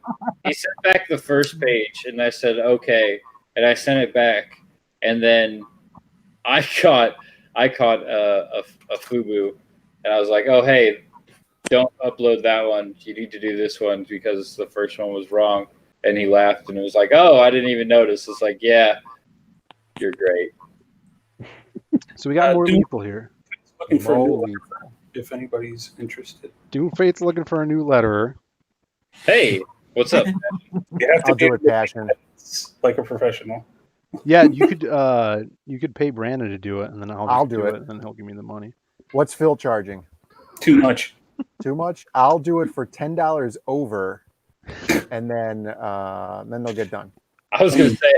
F: he sent back the first page, and I said okay, and I sent it back, and then I caught a FUBU, and I was like, oh hey, don't upload that one. You need to do this one because the first one was wrong. And he laughed and it was like, oh, I didn't even notice. It's like, yeah, you're great.
C: So we got More
A: Doom-
C: Lethal here.
A: Looking for a
B: Low
A: new
B: lethal.
A: letter, if anybody's interested.
C: Doomfate's looking for a new letterer.
F: Hey, what's up?
A: You have to
B: I'll do
A: get
B: it, Passion.
A: like a professional.
C: Yeah, you could pay Brandon to do it, and then I'll
B: do
C: it,
B: it.
C: and he'll give me the money.
B: What's Phil charging?
A: Too much.
B: Too much? I'll do it for $10 over, and then they'll get done.
F: I was gonna say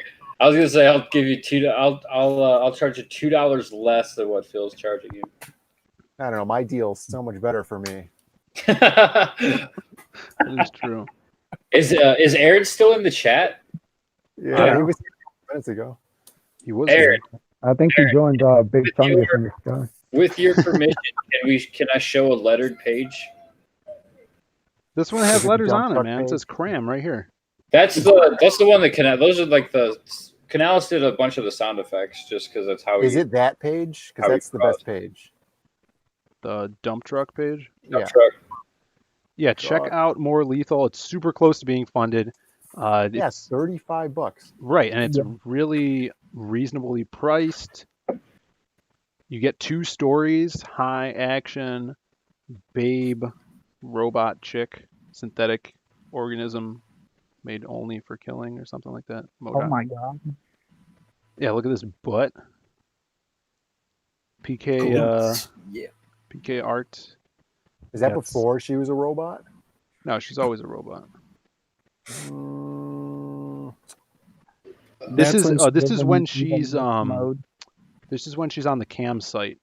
F: I'll give you I'll charge you $2 less than what Phil's charging you.
B: I don't know. My deal's so much better for me.
C: That is true.
F: Is Aaron still in the chat?
B: Yeah, he was here a few minutes ago.
C: He was
F: Aaron,
E: I think he joined Big
F: With
E: Chungus
F: your-
E: in the sky.
F: with your permission, can I show a lettered page?
C: This one has
B: Is it the
C: letters
B: dump
C: on it,
B: truck
C: man. It
B: page?
C: says cram right here.
F: That's the one that those are like the Canales did a bunch of the sound effects just because that's how
B: Is it that page?
F: How
B: Because
F: we
B: that's the best page.
C: The dump truck page.
B: Yeah.
F: truck.
C: Yeah, check out More Lethal. It's super close to being funded.
B: Yeah,
C: It's
B: $35.
C: right, and it's really reasonably priced. You get 2 stories: high action, babe, robot chick, synthetic organism made only for killing, or something like that.
J: Oh
C: MODOK.
J: my god.
C: Yeah, look at this butt. PK PK Art.
B: Is that
C: That's-
B: before she was a robot?
C: No, she's always a robot.
B: Mm,
C: This
J: That's
C: is
J: when she
C: this
J: was
C: is
J: in
C: when
J: the
C: she's
J: mode.
C: this is when she's on the cam site.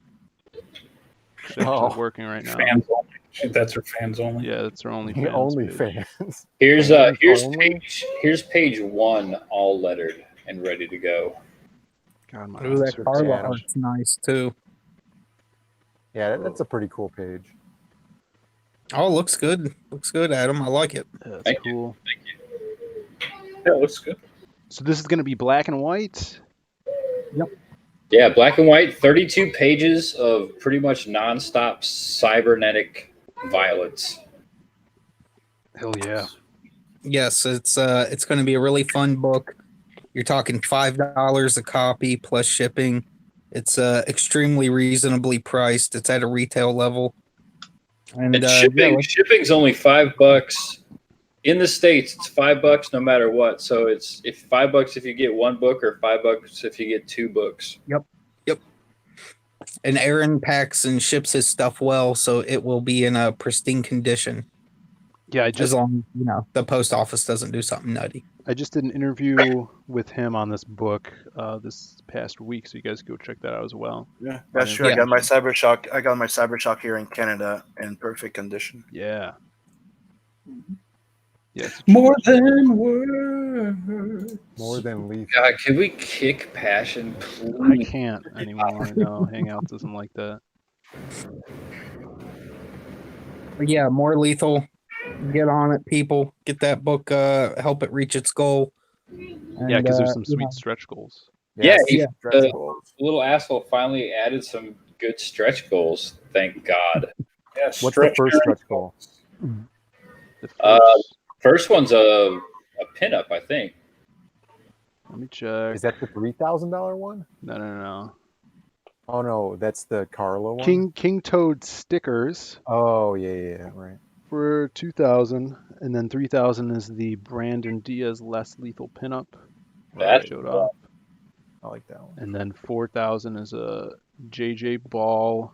C: She's
B: Oh.
C: actually working right now.
A: Fans only. That's her fans only.
C: Yeah, that's her only
B: the
C: fans.
B: only
C: page.
B: fans.
F: Here's
B: Fans only?
F: here's page 1, all lettered and ready to go.
C: God, my
J: Ooh,
C: eyes
J: that
C: are
J: Carla
C: bad.
J: art's nice too.
B: Yeah, that's a pretty cool page.
J: Oh, looks good. Looks good, Adam. I like it.
C: Yeah, that's
F: Thank you.
C: cool.
A: Yeah, it looks good.
C: So this is going to be black and white.
F: Yeah, black and white, 32 pages of pretty much nonstop cybernetic violence.
C: Hell yeah.
J: Yes, it's going to be a really fun book. You're talking $5 a copy plus shipping. It's extremely reasonably priced. It's at a retail level. And
F: Shipping's only $5 in the States. It's $5 no matter what. So it's $5 if you get one book, or $5 if you get 2 books.
J: Yep. And Aaron packs and ships his stuff well, so it will be in a pristine condition.
C: Yeah,
J: As long as the post office doesn't do something nutty.
C: I just did an interview with him on this book this past week, so you guys go check that out as well.
I: Yeah, that's true. I got my Cybershock here in Canada in perfect condition.
C: Yeah. Yes.
A: More than words.
B: More than lethal.
F: God, can we kick Passion,
C: I
F: please?
C: can't anymore. No, Hangout doesn't like that.
J: But yeah, more lethal. Get on it, people. Get that book. Help it reach its goal.
C: Yeah, because there's some sweet stretch goals.
F: Yeah,
B: Stretch
F: the
B: goals.
F: little asshole finally added some good stretch goals. Thank God.
A: Yeah,
B: What's the first stretch goal?
C: The
F: First one's a pinup, I think.
C: Let me check.
B: Is that the $3,000 one?
C: No.
B: Oh no, that's the Carla one.
C: King Toad stickers
B: Oh yeah, right.
C: for 2,000, and then 3,000 is the Brandon Diaz less lethal pinup.
F: That
C: showed off.
B: I like that one.
C: And then 4,000 is a JJ Ball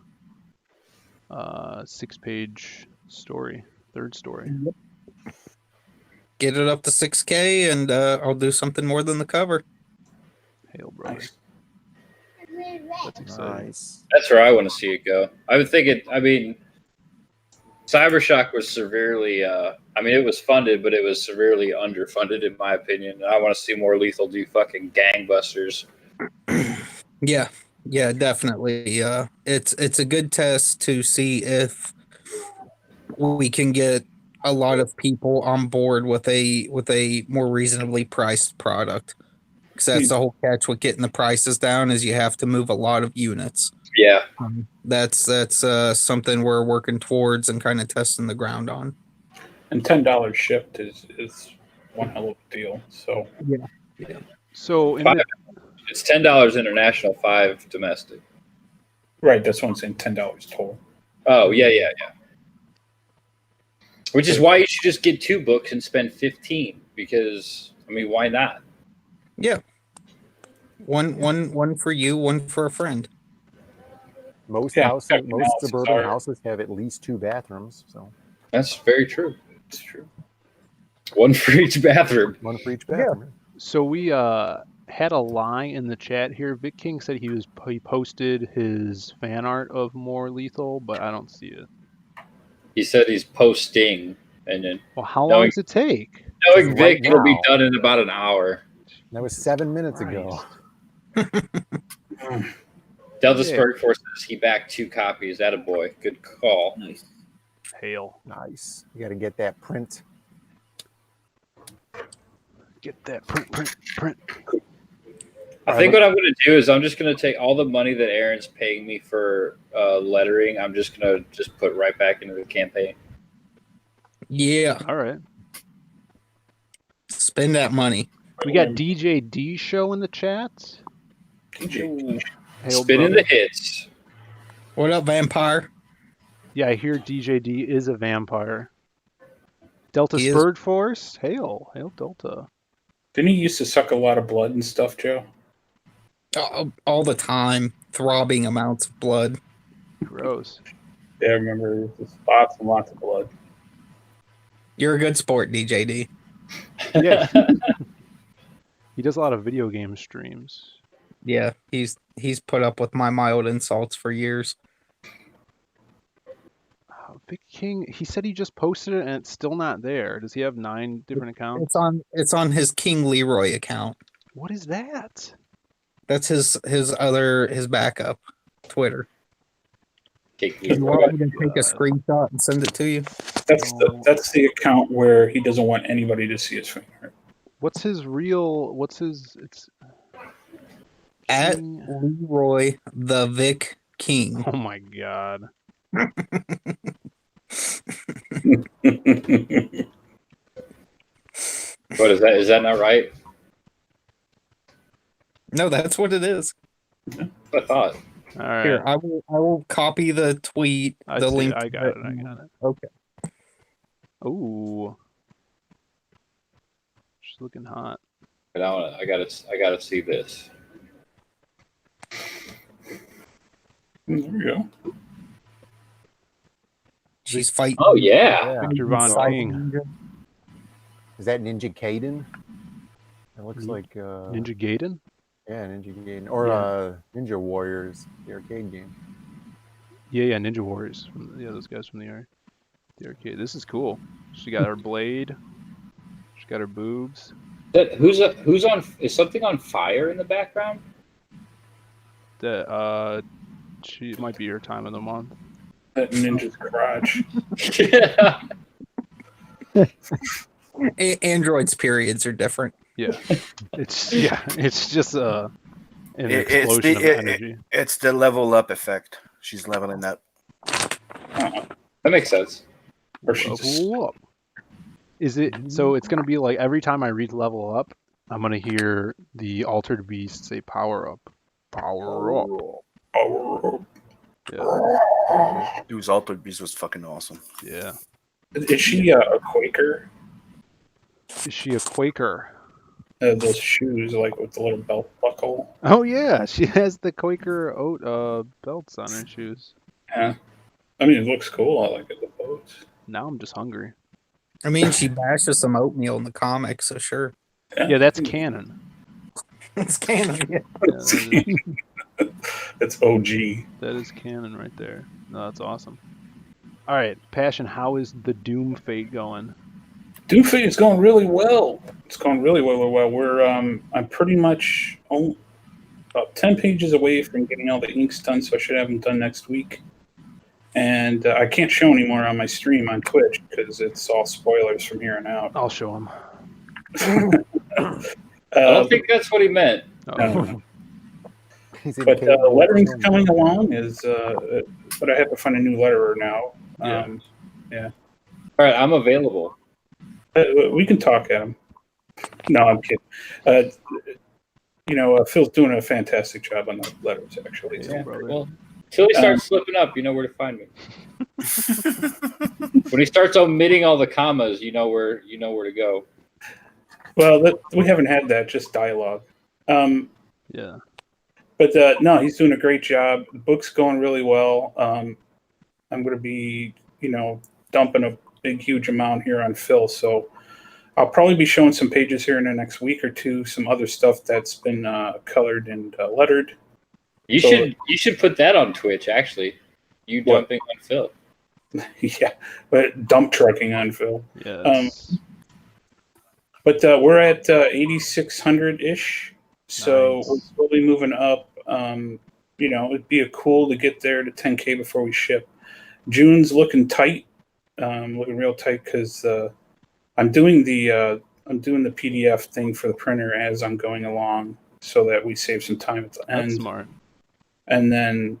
C: 6-page story, third story.
J: Get it up to 6K, and I'll do something more than the cover.
C: Hail, brother. That's exciting.
B: Nice.
F: That's where I want to see it go. I would think it. I mean, Cybershock was severely. It was funded, but it was severely underfunded, in my opinion. And I want to see more Lethal do fucking gangbusters.
J: Yeah, definitely. It's a good test to see if we can get a lot of people on board with a more reasonably priced product. Because that's the whole catch with getting the prices down, is you have to move a lot of units.
F: Yeah,
J: That's something we're working towards and kind of testing the ground on.
A: And $10 shipped is one hell of a deal. So
J: Yeah.
C: So
F: it's $10 international, $5 domestic.
A: right, that's what I'm saying. $10 total.
F: Oh yeah. Which is why you should just get 2 books and spend $15. Because why not?
J: Yeah. One for you, one for a friend.
B: Most
A: Yeah,
B: houses,
A: every
B: most
A: house is
B: suburban
A: ours.
B: houses have at least 2 bathrooms, so
F: That's very true.
A: It's true.
F: One for each bathroom.
B: one for each bathroom.
C: So we had a lie in the chat here. Vic King said he posted his fan art of More Lethal, but I don't see it.
F: He said he's posting, and then
C: Well, how long does it take?
F: knowing
B: Right
F: Vic, it'll be
B: now.
F: done in about an hour.
B: That was 7 minutes ago.
F: Delta Spurg Force says he backed 2 copies. Attaboy. Good call.
D: Nice.
C: Hail.
B: Nice. You got to get that print.
C: Get that print.
F: I think what I'm going to do is I'm just going to take all the money that Aaron's paying me for lettering. I'm just going to put right back into the campaign.
J: Yeah.
C: All right.
J: Spend that money.
C: We got DJ D show in the chat.
A: DJ.
C: Hail,
F: Spinning
C: brother.
F: the hits.
J: What up, vampire?
C: Yeah, I hear DJ D is a vampire. Delta
J: He is.
C: Spurred Force. Hail Delta.
A: Didn't he used to suck a lot of blood and stuff, Joe?
J: All the time, throbbing amounts of blood.
C: Gross.
A: Yeah, I remember lots and lots of blood.
J: You're a good sport, DJD.
C: Yeah. He does a lot of video game streams.
J: Yeah, he's put up with my mild insults for years.
C: Vic King, he said he just posted it and it's still not there. Does he have 9 different accounts?
J: It's on his King Leroy account.
C: What is that?
J: That's his backup Twitter.
F: Take
J: Do you want me to take a screenshot and send it to you?
A: That's the account where he doesn't want anybody to see his finger.
C: What's his real? It's
J: At
C: King-
J: Leroy the Vic King.
C: Oh my god.
F: What is that? Is that not right?
J: No, that's what it is.
F: I thought.
C: All right.
J: Here, I will copy the tweet,
C: I
J: the
C: see
J: link.
C: it. I got it.
J: Okay.
C: Ooh. She's looking hot.
F: But I gotta see this.
A: There we go.
J: She's fighting.
F: Oh yeah.
C: Victor Von King.
B: Is that Ninja Gaiden? It looks like
C: Ninja Gaiden?
B: Yeah, Ninja Gaiden. Or Ninja Warriors, the arcade game.
C: Yeah, Ninja Warriors. Those guys from the arcade. This is cool. She got her blade. She got her boobs.
F: Who's on? Is something on fire in the background?
C: It might be her time of the month.
A: That ninja's garage.
J: Android's periods are different.
C: Yeah, it's just an explosion of energy.
I: It's the level up effect. She's leveling up.
F: That makes sense.
A: Or she's
C: Level up. Is it so? It's gonna be like every time I read level up, I'm gonna hear the altered beast say power up, power up. Yeah.
I: Dude's Altered Beast was fucking awesome.
C: Yeah.
A: Is she a Quaker?
C: Is she a Quaker?
A: Those shoes, like with the little belt buckle.
C: Oh yeah, she has the Quaker oat belts on her shoes.
A: Yeah, I mean it looks cool. I like it. The boats.
C: Now I'm just hungry.
J: I mean, she bashes some oatmeal in the comics, so sure.
C: Yeah, that's canon.
J: It's canon. Yeah.
A: It's OG.
C: That is canon right there. No, that's awesome. All right, Passion, how is the DOOMFATE going?
A: DOOMFATE is going really well. It's going really well. We're I'm pretty much about 10 pages away from getting all the inks done, so I should have them done next week. And I can't show anymore on my stream on Twitch because it's all spoilers from here on out.
C: I'll show them.
F: I don't think that's what he meant.
A: No. But lettering's coming along. But I have to find a new letterer now. Yeah.
F: All right, I'm available.
A: We can talk, Adam. No, I'm kidding. Phil's doing a fantastic job on the letters, actually.
F: Yeah, well, until he starts slipping up, you know where to find me. When he starts omitting all the commas, you know where to go.
A: Well, we haven't had that, just dialogue.
C: Yeah.
A: But no, he's doing a great job. The book's going really well. I'm going to be, dumping a big, huge amount here on Phil. So I'll probably be showing some pages here in the next week or two, some other stuff that's been colored and lettered.
F: You should put that on Twitch, actually. You dumping on Phil.
A: Yeah, but dump trucking on Phil.
C: Yes.
A: But we're at 8,600-ish. So
C: Nice.
A: we're slowly moving up. It'd be cool to get there to 10K before we ship. June's looking tight, looking real tight because I'm doing the PDF thing for the printer as I'm going along, so that we save some time at the end.
C: That's smart.
A: And then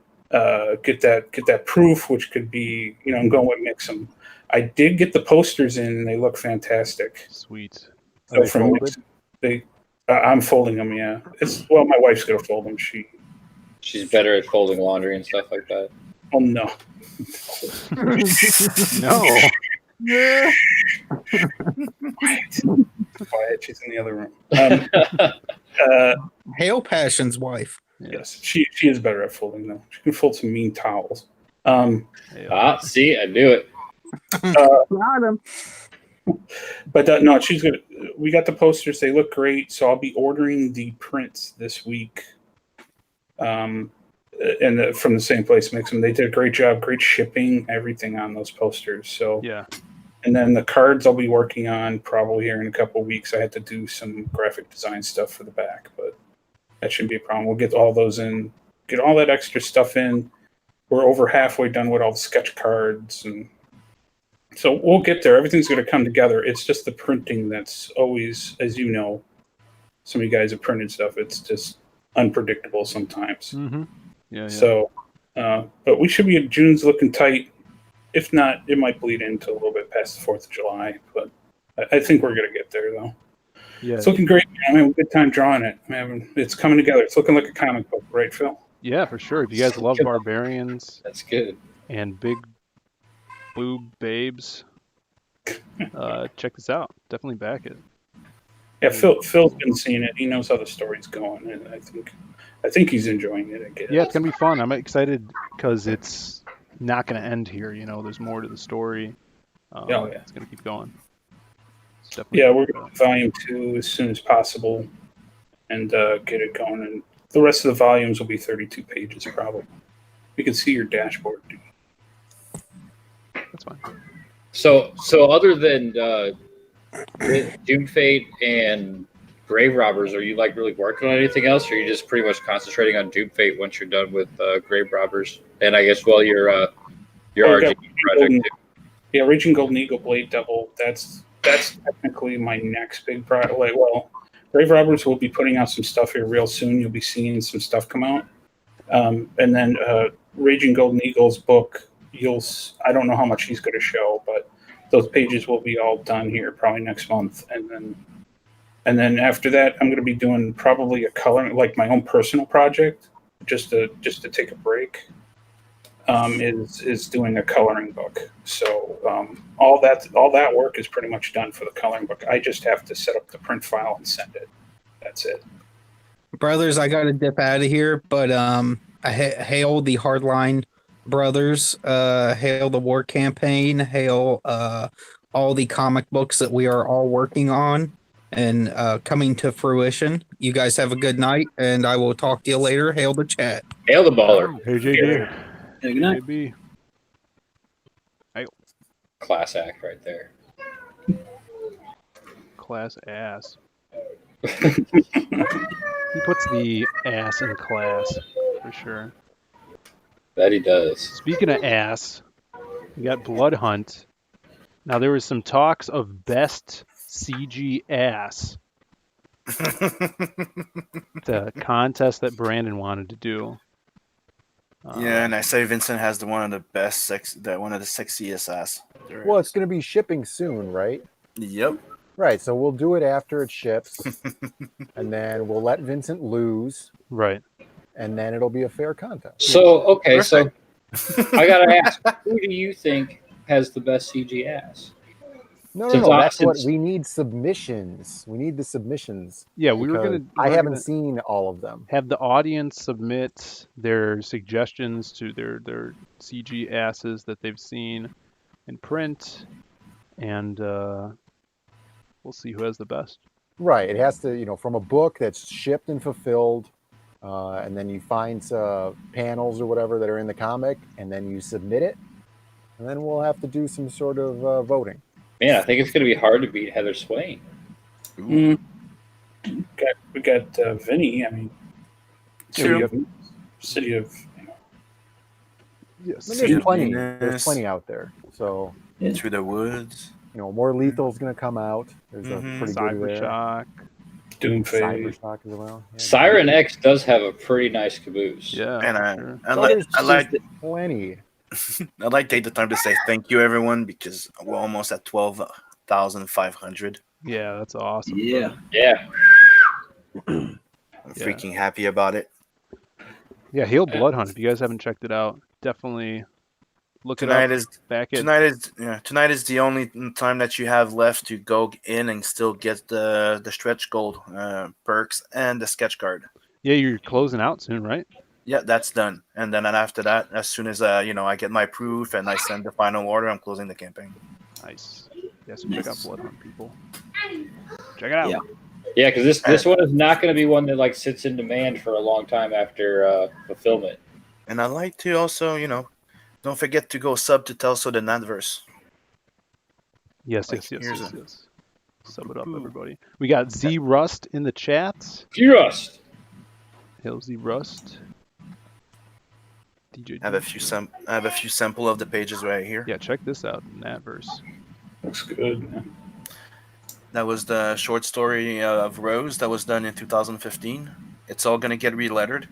A: get that proof, which could be I'm going with Mix'em. I did get the posters in, and they look fantastic.
C: Sweet.
A: So
C: Are they
A: from
C: folded?
A: I'm folding them. Yeah, my wife's gonna fold them.
F: She's better at folding laundry and stuff like that.
A: Oh no.
C: No.
A: Quiet. She's in the other room.
J: Hail Passion's wife.
A: Yes, she is better at folding though. She can fold some mean towels.
F: See, I knew it.
J: Got him.
A: But no, she's gonna. We got the posters; they look great. So I'll be ordering the prints this week. And from the same place, Mix them. They did a great job, great shipping, everything on those posters. So
C: Yeah.
A: And then the cards I'll be working on probably here in a couple of weeks. I had to do some graphic design stuff for the back, but that shouldn't be a problem. We'll get all those in, get all that extra stuff in. We're over halfway done with all the sketch cards, and so we'll get there. Everything's going to come together. It's just the printing that's always, as you know, some of you guys have printed stuff. It's just unpredictable sometimes.
C: Mm-hmm. Yeah.
A: So, but we should be. June's looking tight. If not, it might bleed into a little bit past the 4th of July, but I think we're going to get there, though.
C: Yeah.
A: It's looking great. I'm having a good time drawing it. It's coming together. It's looking like a comic book, right, Phil?
C: Yeah, for sure. If you guys love barbarians,
F: that's good.
C: And big boob babes, check this out. Definitely back it.
A: Yeah, Phil's been seeing it. He knows how the story's going, and I think he's enjoying it. I guess.
C: Yeah, it's gonna be fun. I'm excited because it's not gonna end here. You know, there's more to the story.
A: Yeah.
C: It's gonna keep going.
A: Yeah, we're going to volume 2 as soon as possible, and get it going. And the rest of the volumes will be 32 pages, probably. You can see your dashboard.
C: That's fine.
F: So other than DOOMFATE and Grave Robbers, are you like really working on anything else, or are you just pretty much concentrating on DOOMFATE once you're done with Grave Robbers? And I guess your RG project too.
A: Yeah, Raging Golden Eagle, Blade Devil. That's technically my next big project. Grave Robbers will be putting out some stuff here real soon. You'll be seeing some stuff come out. And then Raging Golden Eagle's book, I don't know how much he's going to show, but those pages will be all done here probably next month. And then after that, I'm going to be doing probably a coloring, like my own personal project, just to take a break. Is doing a coloring book. So all that work is pretty much done for the coloring book. I just have to set up the print file and send it. That's it.
J: Brothers, I gotta dip out of here, but I hail the Hardline brothers, hail the war campaign, hail all the comic books that we are all working on and coming to fruition. You guys have a good night, and I will talk to you later. Hail the chat.
F: Hail the baller.
C: Hey, JD.
A: Yeah, good night.
C: JB.
F: Class act right there.
C: Class ass. He puts the ass in class, for sure.
F: That he does.
C: Speaking of ass, we got BLOODHUNT. Now, there was some talks of best CG ass. The contest that Brandon wanted to do.
I: Yeah, and I say Vincent has one of the sexiest ass.
B: Well, it's going to be shipping soon, right?
I: Yep.
B: Right, so we'll do it after it ships, and then we'll let Vincent lose.
C: Right.
B: And then it'll be a fair contest.
F: So, okay, so I got to ask, who do you think has the best CG ass?
B: No, that's what we need. Submissions. We need the submissions.
C: Yeah, we're
B: I haven't seen all of them.
C: Have the audience submit their suggestions to their CG asses that they've seen in print, and we'll see who has the best.
B: Right. It has to, from a book that's shipped and fulfilled, and then you find panels or whatever that are in the comic, and then you submit it, and then we'll have to do some sort of voting.
F: Man, I think it's going to be hard to beat Heather Swain.
A: We got Vinny. I mean, city of.
C: Yes.
B: There's plenty. There's plenty out there. So
I: Through the Woods.
B: More Lethal's going to come out. There's a pretty good there.
C: Cybershock.
A: DOOMFATE.
B: Cybershock as well. Yeah.
F: Siren X does have a pretty nice caboose.
C: Yeah.
I: And
B: There's
I: I like
B: plenty.
I: I'd like to take the time to say thank you, everyone, because we're almost at 12,500.
C: Yeah, that's awesome.
F: Yeah.
I: I'm freaking happy about it.
C: Yeah, hail BLOODHUNT. If you guys haven't checked it out, definitely look it up.
I: Tonight is the only time that you have left to go in and still get the stretch gold perks and the sketch card.
C: Yeah, you're closing out soon, right?
I: Yeah, that's done. And then after that, as soon as I get my proof and I send the final order, I'm closing the campaign.
C: Nice. Yeah, so check out BLOODHUNT, people. Check it out.
F: Yeah, because this one is not going to be one that like sits in demand for a long time after fulfillment.
I: And I'd like to also, don't forget to go sub to Telso the Nadverse.
C: Yes,
I: Like,
C: yes. Sub it up, everybody. We got Z Rust in the chat.
F: Z Rust.
C: Hail Z Rust. DJ.
I: I have a few sample of the pages right here.
C: Yeah, check this out. Nadverse.
A: Looks good, man.
I: That was the short story of Rose that was done in 2015. It's all gonna get relettered.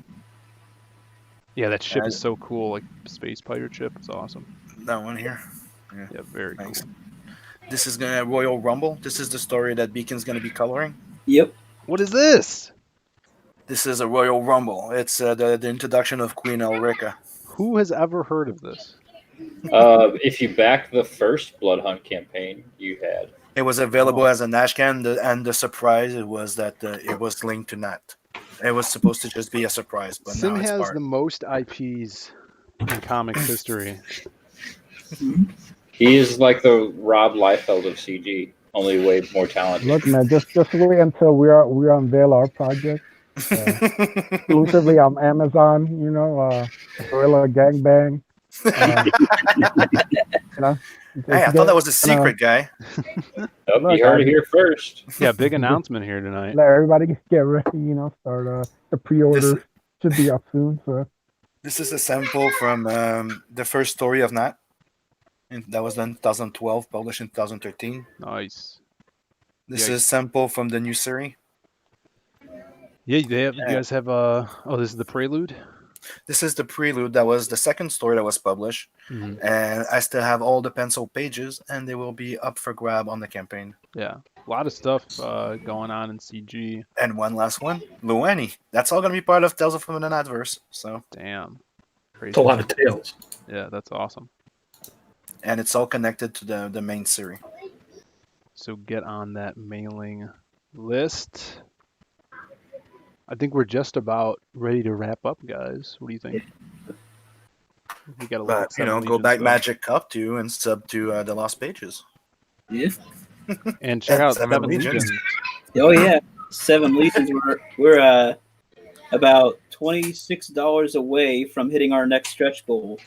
C: Yeah, that ship is so cool, like space pirate ship. It's awesome.
I: That one here.
C: Yeah, very cool.
I: This is gonna Royal Rumble. This is the story that Beacon's gonna be coloring.
D: Yep.
C: What is this?
I: This is a Royal Rumble. It's the introduction of Queen Elrica.
C: Who has ever heard of this?
F: If you back the first BLOODHUNT campaign, you had.
I: It was available as a Nashcan, and the surprise was that it was linked to Nat. It was supposed to just be a surprise, but
C: Sim
I: now it's
C: has
I: part.
C: the most IPs in comics history.
F: He is like the Rob Liefeld of CG, only way more talented.
E: Look, man, just wait until we unveil our project. Exclusively on Amazon, Gorilla Gangbang.
I: Hey, I thought that was a secret, guy.
F: Nope, you heard it here first.
C: Yeah, big announcement here tonight.
E: Let everybody get ready, start the pre-order should be up soon. So
I: This is a sample from the first story of Nat. And that was done in 2012, published in 2013.
C: Nice.
I: This is a sample from the new series.
C: Yeah, you guys have this is the Prelude?
I: This is the Prelude. That was the second story that was published.
C: Mm-hmm.
I: And I still have all the pencil pages, and they will be up for grab on the campaign.
C: Yeah, a lot of stuff going on in CG.
I: And one last one, Luani. That's all going to be part of Tales from an Adverse. So
C: damn. Crazy.
A: It's a lot of tales.
C: Yeah, that's awesome.
I: And it's all connected to the main series.
C: So get on that mailing list. I think we're just about ready to wrap up, guys. What do you think? We got a
I: go back Magic Cup to and sub to the Lost Pages.
D: Yeah.
C: And check out
I: 7 Legions.
D: Oh yeah, 7 Legions. We're about $26 away from hitting our next stretch goal.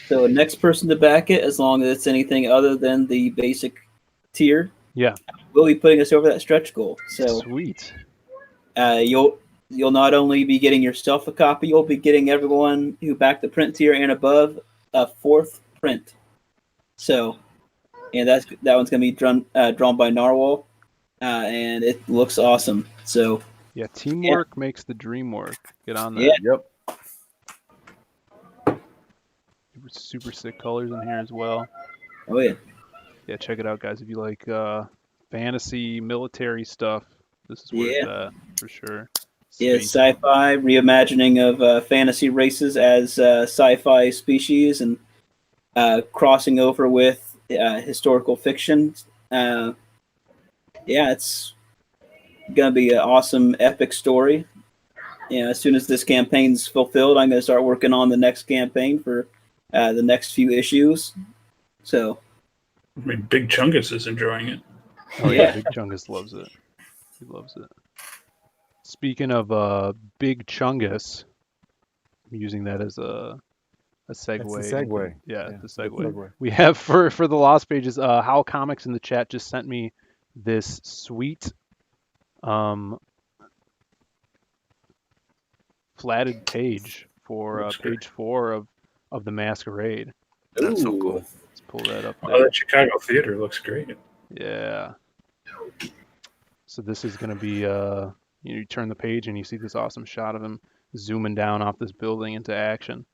D: So the next person to back it, as long as it's anything other than the basic tier, will be putting us over that stretch goal. So
C: sweet.
D: You'll not only be getting yourself a copy, you'll be getting everyone who backed the print tier and above a 4th print. So, and that one's gonna be drawn by Narwhal, and it looks awesome. So
C: yeah, teamwork makes the dream work. Get on that.
D: Yeah.
I: Yep.
C: Super sick colors in here as well.
D: Oh yeah.
C: Yeah, check it out, guys. If you like fantasy, military stuff, this is where it's at for sure.
D: Yeah, sci-fi reimagining of fantasy races as sci-fi species and crossing over with historical fiction. It's gonna be an awesome, epic story. As soon as this campaign's fulfilled, I'm gonna start working on the next campaign for the next few issues. So,
A: I mean, Big Chungus is enjoying it.
C: Oh yeah, Big Chungus loves it. He loves it. Speaking of Big Chungus, I'm using that as a segue.
B: That's the segue.
C: Yeah, the segue.
B: segue.
C: We have for the Lost Pages, How Comics in the chat just sent me this sweet flatted page for page 4 of the Masquerade.
I: That's so cool.
C: Let's pull that up there.
A: Oh, that Chicago theater looks great.
C: Yeah. So this is going to be, you turn the page and you see this awesome shot of him zooming down off this building into action.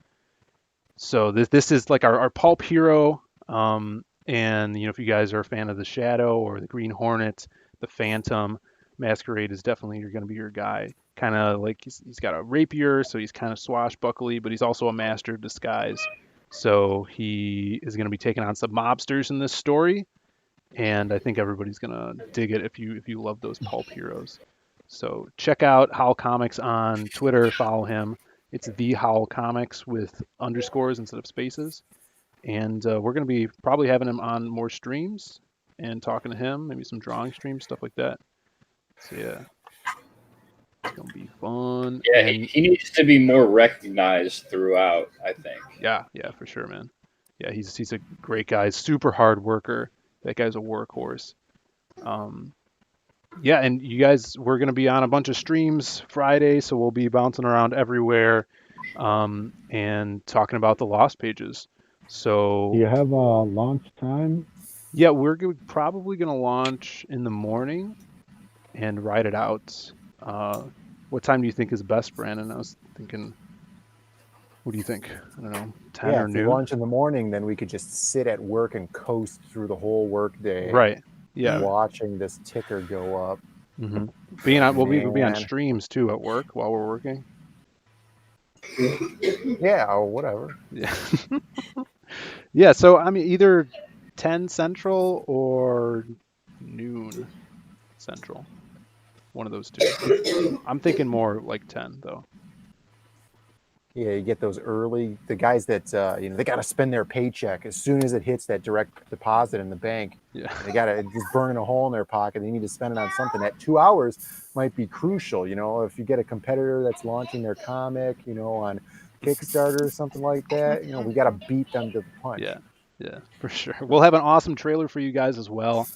C: So this is like our pulp hero. And, if you guys are a fan of the Shadow or the Green Hornet, the Phantom, Masquerade is definitely going to be your guy. Kind of like he's got a rapier, so he's kind of swashbuckly, but he's also a master of disguise. So he is going to be taking on some mobsters in this story. And I think everybody's gonna dig it if you love those pulp heroes. So check out Howl Comics on Twitter, follow him, It's the Howl Comics with underscores instead of spaces. And we're going to be probably having him on more streams and talking to him, maybe some drawing streams, stuff like that. So yeah, it's going to be fun.
F: Yeah,
C: And
F: he needs to be more recognized throughout, I think.
C: yeah, for sure, man. Yeah, he's a great guy, super hard worker. That guy's a workhorse. Yeah, and you guys, we're going to be on a bunch of streams Friday, so we'll be bouncing around everywhere and talking about the Lost Pages. So
E: Do you have a launch time?
C: yeah, we're probably going to launch in the morning and ride it out. What time do you think is best, Brandon? I was thinking, what do you think? I don't know, 10
B: Yeah,
C: or
B: if we
C: noon?
B: launch in the morning, then we could just sit at work and coast through the whole work day.
C: Right. Yeah.
B: Watching this ticker go up.
C: We'll be on streams too at work while we're working.
B: Yeah, or whatever.
C: Yeah. Yeah, so I mean either 10 Central or noon Central. One of those two. I'm thinking more like 10 though.
B: Yeah, you get those early, the guys that, they got to spend their paycheck as soon as it hits that direct deposit in the bank.
C: Yeah.
B: They got to just burning a hole in their pocket. They need to spend it on something. That 2 hours might be crucial. If you get a competitor that's launching their comic, on Kickstarter or something like that, we got to beat them to the punch.
C: Yeah, for sure. We'll have an awesome trailer for you guys as well.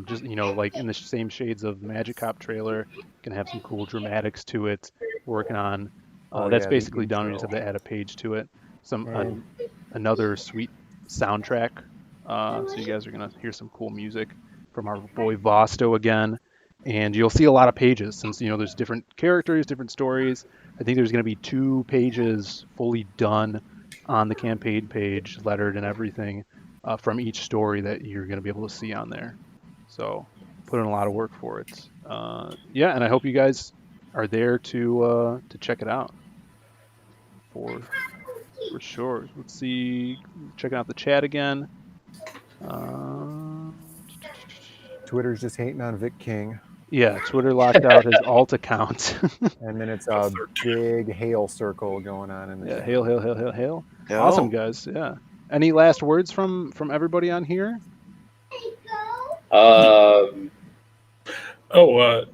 C: Just, like in the same shades of Magic Cop trailer. Gonna have some cool dramatics to it. Working on. That's basically done. We just have to add a page to it. Another sweet soundtrack. So you guys are gonna hear some cool music from our boy Vosto again, and you'll see a lot of pages since there's different characters, different stories. I think there's gonna be 2 pages fully done on the campaign page, lettered and everything, from each story that you're gonna be able to see on there. So put in a lot of work for it. Yeah, and I hope you guys are there to check it out for sure. Let's see, checking out the chat again.
B: Twitter's just hating on Vic King.
C: Yeah, Twitter locked out his alt account.
B: And then it's a big hail circle going on in there.
C: Yeah, hail.
I: Yeah.
C: Awesome, guys. Yeah. Any last words from everybody on here?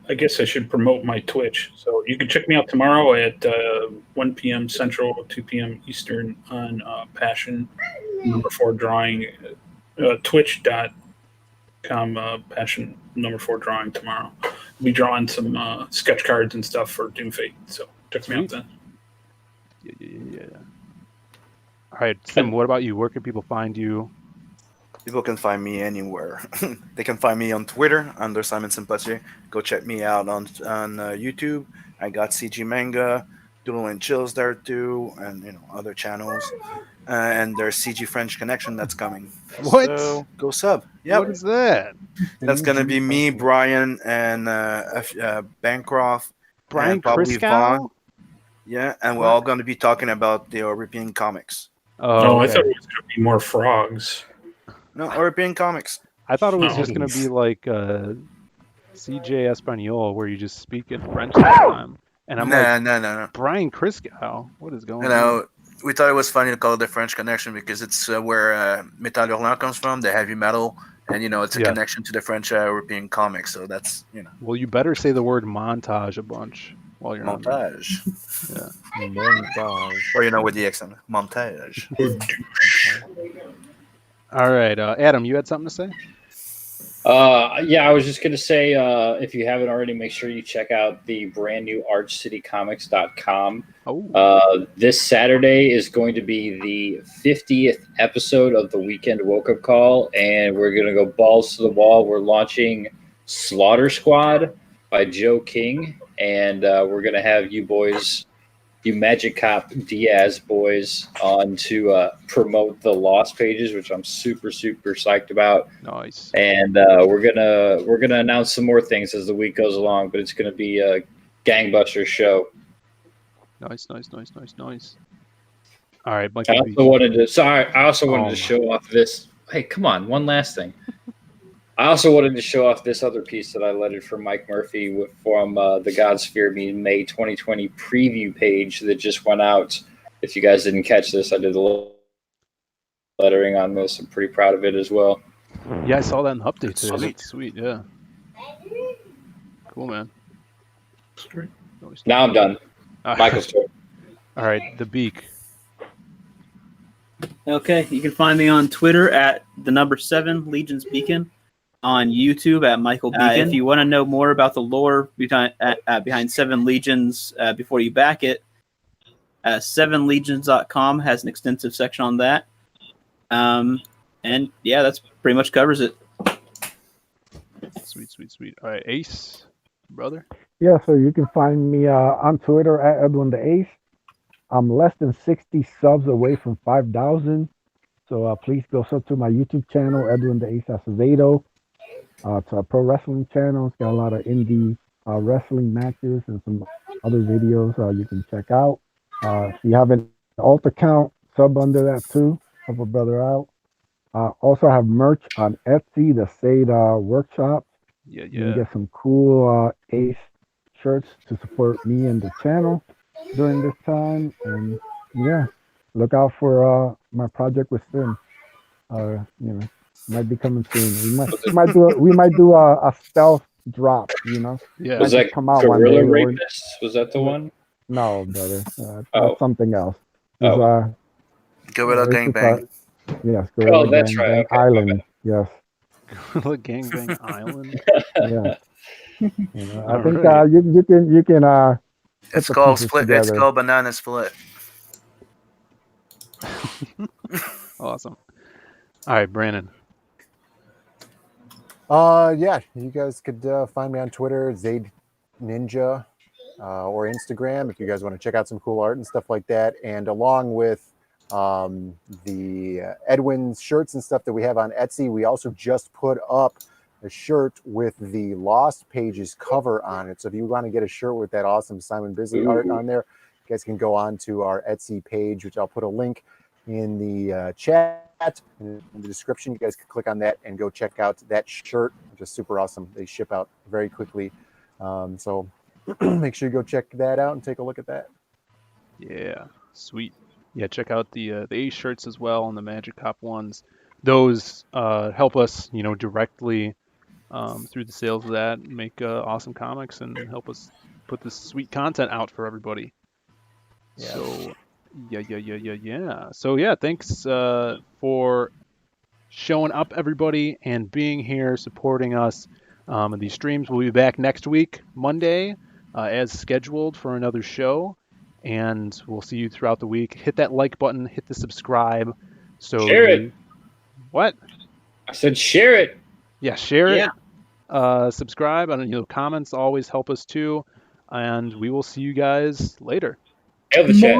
A: I guess I should promote my Twitch. So you can check me out tomorrow at 1 p.m. Central, 2 p.m. Eastern on Passion #4 Drawing, twitch.com Passion #4 Drawing tomorrow. We'll be drawing some sketch cards and stuff for DOOMFATE. So check me out then.
C: Yeah. All right, Sim, what about you? Where can people find you?
I: People can find me anywhere. They can find me on Twitter under Simon Sympathie. Go check me out on YouTube. I got CG Manga, Doodle and Chills there too, and other channels. And there's CG French Connection that's coming.
C: What?
I: So go sub. Yep.
C: What is that?
I: That's gonna be me, Brian, and Bancroft.
C: Brian
I: and probably
C: Kriskow?
I: Vaughn. Yeah, and we're all going to be talking about the European comics.
C: Oh,
A: I
C: okay.
A: thought it was going to be more frogs.
I: No, European comics.
C: I thought it was just going to be like CJ Espanol, where you just speak in French the whole time. And I'm
I: No.
C: Brian Kriskow, what is going on?
I: We thought it was funny to call it the French Connection because it's where Metal Hurlant comes from, the heavy metal, and it's a connection to the French European comics. So that's
C: Well, you better say the word montage a bunch while you're
I: montage.
C: Yeah,
B: montage.
I: Or with the accent, montage.
C: All right, Adam, you had something to say?
F: Yeah, I was just going to say, if you haven't already, make sure you check out the brand new ArchCityComics.com.
C: Oh.
F: This Saturday is going to be the 50th episode of the Weekend Woke-Up Call, and we're going to go balls to the wall. We're launching Slaughter Squad by Joe King, and we're going to have you boys, you Magic Cop Diaz boys, on to promote the Lost Pages, which I'm super psyched about.
C: Nice.
F: And we're gonna announce some more things as the week goes along, but it's gonna be a gangbuster show.
C: Nice. All right, Mike.
F: I also wanted to show off this. Hey, come on, one last thing. I also wanted to show off this other piece that I lettered from Mike Murphy from the Godsphere Me May 2020 preview page that just went out. If you guys didn't catch this, I did a little lettering on this. I'm pretty proud of it as well.
C: Yeah, I saw that in the update today.
I: Sweet.
C: That's sweet. Yeah. Cool, man.
F: Now I'm done. Michael's turn.
C: All right, the Beak.
D: Okay, you can find me on Twitter at the number 7 Legion's Beacon, on YouTube at Michael Beacon. If you want to know more about the lore behind 7 Legions before you back it, 7legions.com has an extensive section on that. And yeah, that's pretty much covers it.
C: Sweet. All right, Ace, brother.
E: Yeah, so you can find me on Twitter at Edwin the Ace. I'm less than 60 subs away from 5,000. So please go sub to my YouTube channel, Edwin the Ace Acevedo. It's a pro wrestling channel. It's got a lot of indie wrestling matches and some other videos you can check out. If you have an alt account, sub under that too. Help a brother out. Also have merch on Etsy, the Zaid Workshop.
C: Yeah.
E: You can get some cool Ace shirts to support me and the channel during this time. And yeah, look out for my project with Sim. Might be coming soon. We might do a stealth drop.
C: Yeah.
F: Was that
E: come out one day?
F: Gorilla Rapist? Was that the one?
E: No, brother. That's something else.
I: Gorilla Gangbang.
E: Yes. Gorilla
F: that's
E: Gang
F: right.
E: Bang
F: Okay,
E: Island. Yes.
C: Gorilla Gangbang Island.
E: Yeah. I think you can.
I: It's called split. It's called banana split.
C: Awesome. All right, Brandon.
B: Yeah, you guys could find me on Twitter, Zaid Ninja, or Instagram if you guys want to check out some cool art and stuff like that. And along with the Edwin's shirts and stuff that we have on Etsy, we also just put up a shirt with the Lost Pages cover on it. So if you want to get a shirt with that awesome Simon Bisley art on there, you guys can go on to our Etsy page, which I'll put a link in the chat in the description. You guys can click on that and go check out that shirt, which is super awesome. They ship out very quickly. So make sure you go check that out and take a look at that.
C: Yeah, sweet. Yeah, check out the Ace shirts as well and the Magic Cop ones. Those help us, directly through the sales of that, make awesome comics and help us put this sweet content out for everybody. Yeah. So, yeah. So, yeah, thanks for showing up, everybody, and being here, supporting us in these streams. We'll be back next week, Monday, as scheduled for another show. And we'll see you throughout the week. Hit that like button, hit the subscribe. So
F: share it.
C: What?
F: I said share it.
C: Yeah, share it. Subscribe, and comments always help us too. And we will see you guys later.
F: Hail the chat.